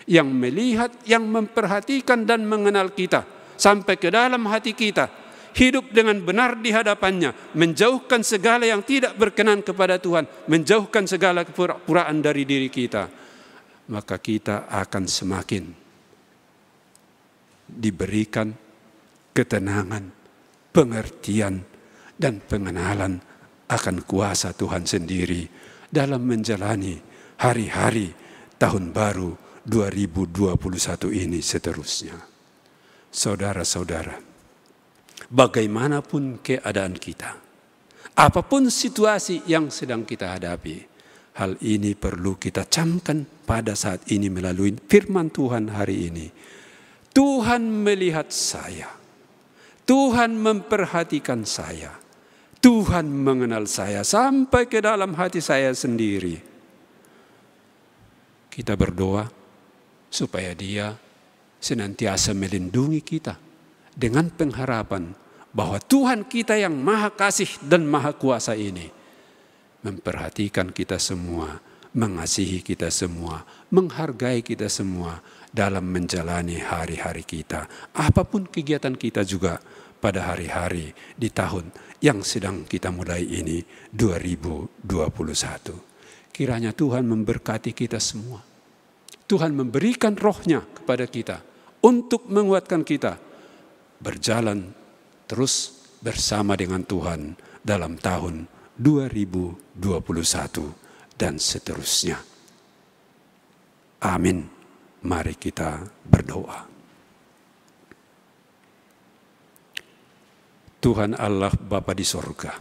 yang melihat, yang memperhatikan dan mengenal kita sampai ke dalam hati kita, hidup dengan benar di hadapannya, menjauhkan segala yang tidak berkenan kepada Tuhan, menjauhkan segala kepura-puraan dari diri kita, maka kita akan semakin diberikan ketenangan, pengertian, dan pengenalan akan kuasa Tuhan sendiri dalam menjalani hari-hari tahun baru 2021 ini seterusnya. Saudara-saudara, bagaimanapun keadaan kita, apapun situasi yang sedang kita hadapi, hal ini perlu kita camkan pada saat ini melalui firman Tuhan hari ini. Tuhan melihat saya, Tuhan memperhatikan saya, Tuhan mengenal saya sampai ke dalam hati saya sendiri. Kita berdoa supaya Dia senantiasa melindungi kita dengan pengharapan bahwa Tuhan kita yang Maha Kasih dan Maha Kuasa ini memperhatikan kita semua, mengasihi kita semua, menghargai kita semua dalam menjalani hari-hari kita. Apapun kegiatan kita juga pada hari-hari di tahun yang sedang kita mulai ini 2021. Kiranya Tuhan memberkati kita semua. Tuhan memberikan roh-Nya kepada kita untuk menguatkan kita berjalan terus bersama dengan Tuhan dalam tahun 2021 dan seterusnya. Amin. Mari kita berdoa. Tuhan Allah Bapa di sorga,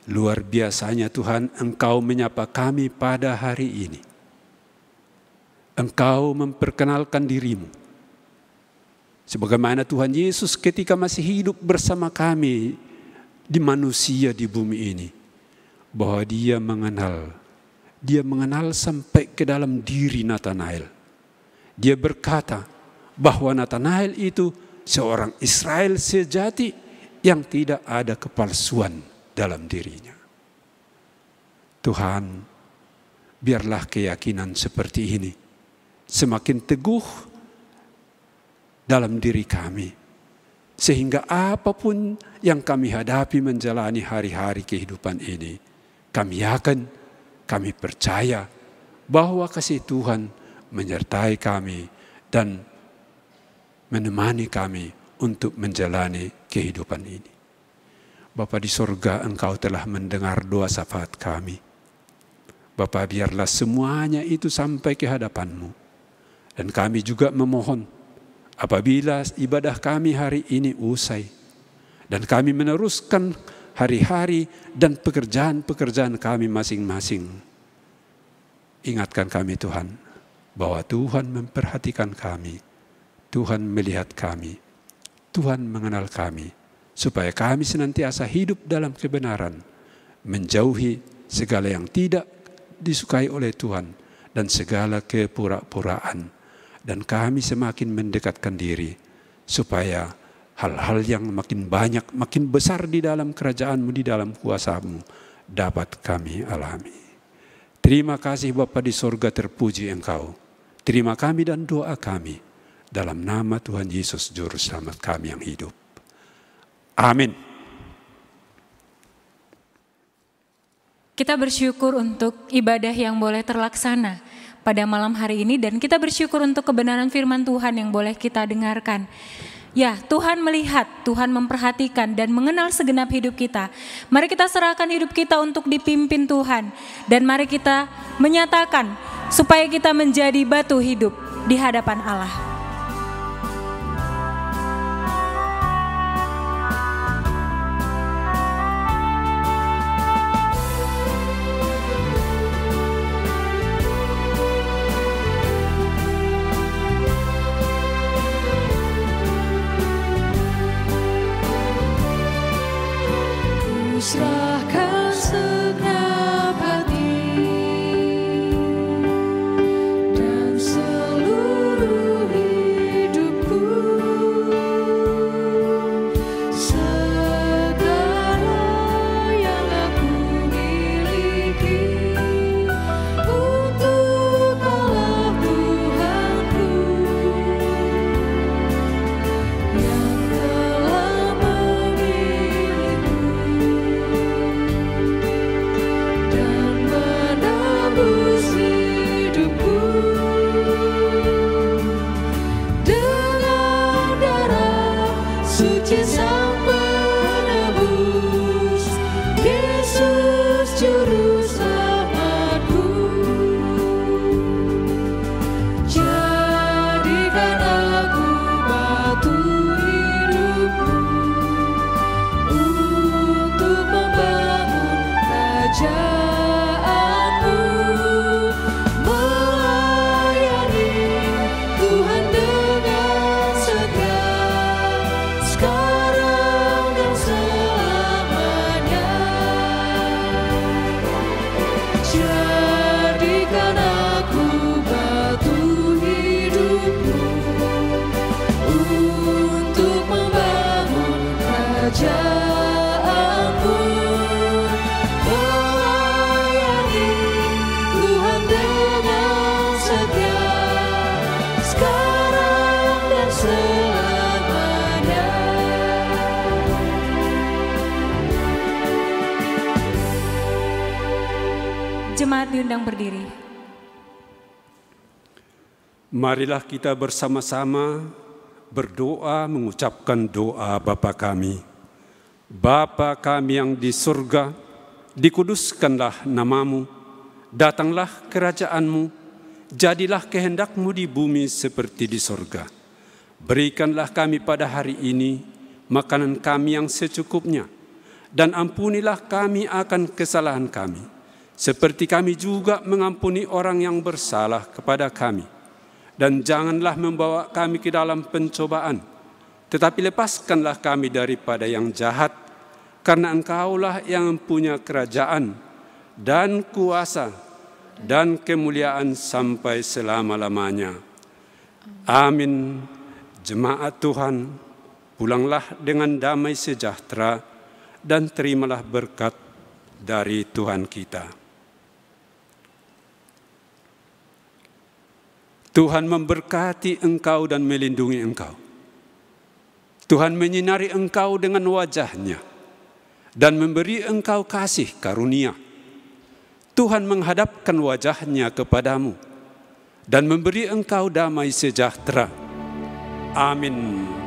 luar biasanya Tuhan, Engkau menyapa kami pada hari ini. Engkau memperkenalkan dirimu. Sebagaimana Tuhan Yesus ketika masih hidup bersama kami di manusia di bumi ini, bahwa Dia mengenal sampai ke dalam diri Natanael. Dia berkata bahwa Natanael itu seorang Israel sejati yang tidak ada kepalsuan dalam dirinya. Tuhan, biarlah keyakinan seperti ini semakin teguh dalam diri kami, sehingga apapun yang kami hadapi menjalani hari-hari kehidupan ini, kami yakin, kami percaya bahwa kasih Tuhan menyertai kami dan menemani kami untuk menjalani kehidupan ini. Bapa di sorga, Engkau telah mendengar doa syafaat kami. Bapa, biarlah semuanya itu sampai ke hadapan-Mu. Dan kami juga memohon apabila ibadah kami hari ini usai dan kami meneruskan hari-hari dan pekerjaan-pekerjaan kami masing-masing. Ingatkan kami Tuhan bahwa Tuhan memperhatikan kami, Tuhan melihat kami, Tuhan mengenal kami, supaya kami senantiasa hidup dalam kebenaran, menjauhi segala yang tidak disukai oleh Tuhan dan segala kepura-puraan. Dan kami semakin mendekatkan diri supaya hal-hal yang makin banyak, makin besar di dalam kerajaan-Mu, di dalam kuasa-Mu dapat kami alami. Terima kasih Bapa di sorga, terpuji Engkau. Terima kami dan doa kami dalam nama Tuhan Yesus Juru Selamat kami yang hidup. Amin. Kita bersyukur untuk ibadah yang boleh terlaksana pada malam hari ini, dan kita bersyukur untuk kebenaran firman Tuhan yang boleh kita dengarkan. Ya, Tuhan melihat, Tuhan memperhatikan dan mengenal segenap hidup kita. Mari kita serahkan hidup kita untuk dipimpin Tuhan, dan mari kita menyatakan supaya kita menjadi batu hidup di hadapan Allah. Serahkan segenap hati dan seluruh hidupku, segala yang aku miliki untuk Allah kerajaanmu, melayani Tuhan dengan setia, sekarang dan selamanya. Jemaat diundang berdiri. Marilah kita bersama-sama berdoa mengucapkan doa Bapa kami. Bapa kami yang di surga, dikuduskanlah namamu, datanglah kerajaanmu, jadilah kehendakmu di bumi seperti di surga. Berikanlah kami pada hari ini makanan kami yang secukupnya, dan ampunilah kami akan kesalahan kami, seperti kami juga mengampuni orang yang bersalah kepada kami. Dan janganlah membawa kami ke dalam pencobaan, tetapi lepaskanlah kami daripada yang jahat, karena Engkaulah yang punya kerajaan dan kuasa dan kemuliaan sampai selama-lamanya. Amin. Jemaat Tuhan, pulanglah dengan damai sejahtera dan terimalah berkat dari Tuhan kita. Tuhan memberkati engkau dan melindungi engkau. Tuhan menyinari engkau dengan wajah-Nya dan memberi engkau kasih karunia. Tuhan menghadapkan wajah-Nya kepadamu dan memberi engkau damai sejahtera. Amin.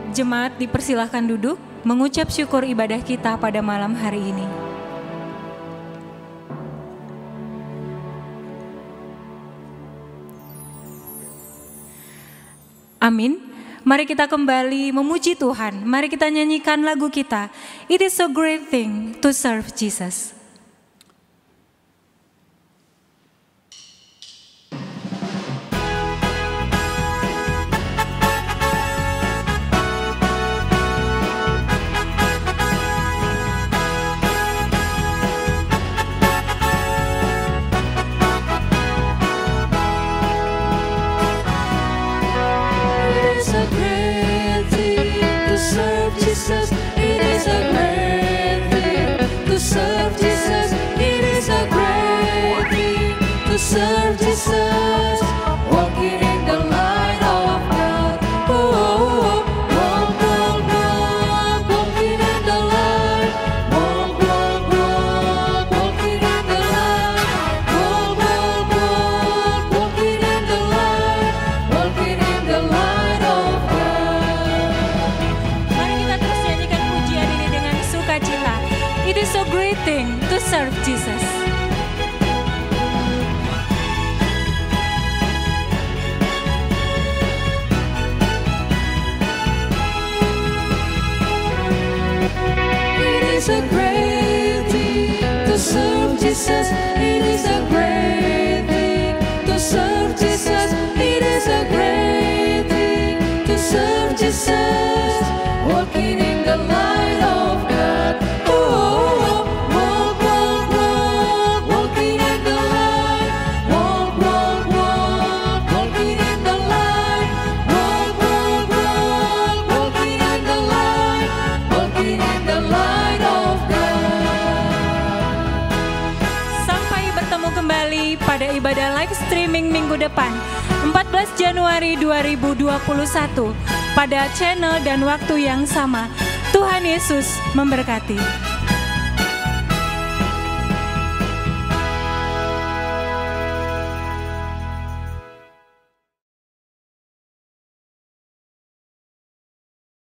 Jemaat dipersilahkan duduk mengucap syukur ibadah kita pada malam hari ini. Amin. Mari kita kembali memuji Tuhan. Mari kita nyanyikan lagu kita. It is a great thing to serve Jesus. Serve Jesus, walking in the light of God. Oh, walk, walk, walk, walking in the light. Walk, walk, walk, walking in the light. Walk, walk, walk, walking in the light. Walking in the light of God. Mari kita terus nyanyikan pujian ini dengan sukacita. It is a great thing to serve Jesus. It is a great thing to serve Jesus. It is a great thing to serve Jesus. It is a great thing to serve Jesus. Walking in the light of God. Oh, walk, walk, walk, walking in the light. Walk, walk, walk, walking in the light. Walk, walk, walk, walking in the light. Walking in the light of God. Sampai bertemu kembali pada ibadah live streaming minggu depan 14 Januari 2021 pada channel dan waktu yang sama. Tuhan Yesus memberkati.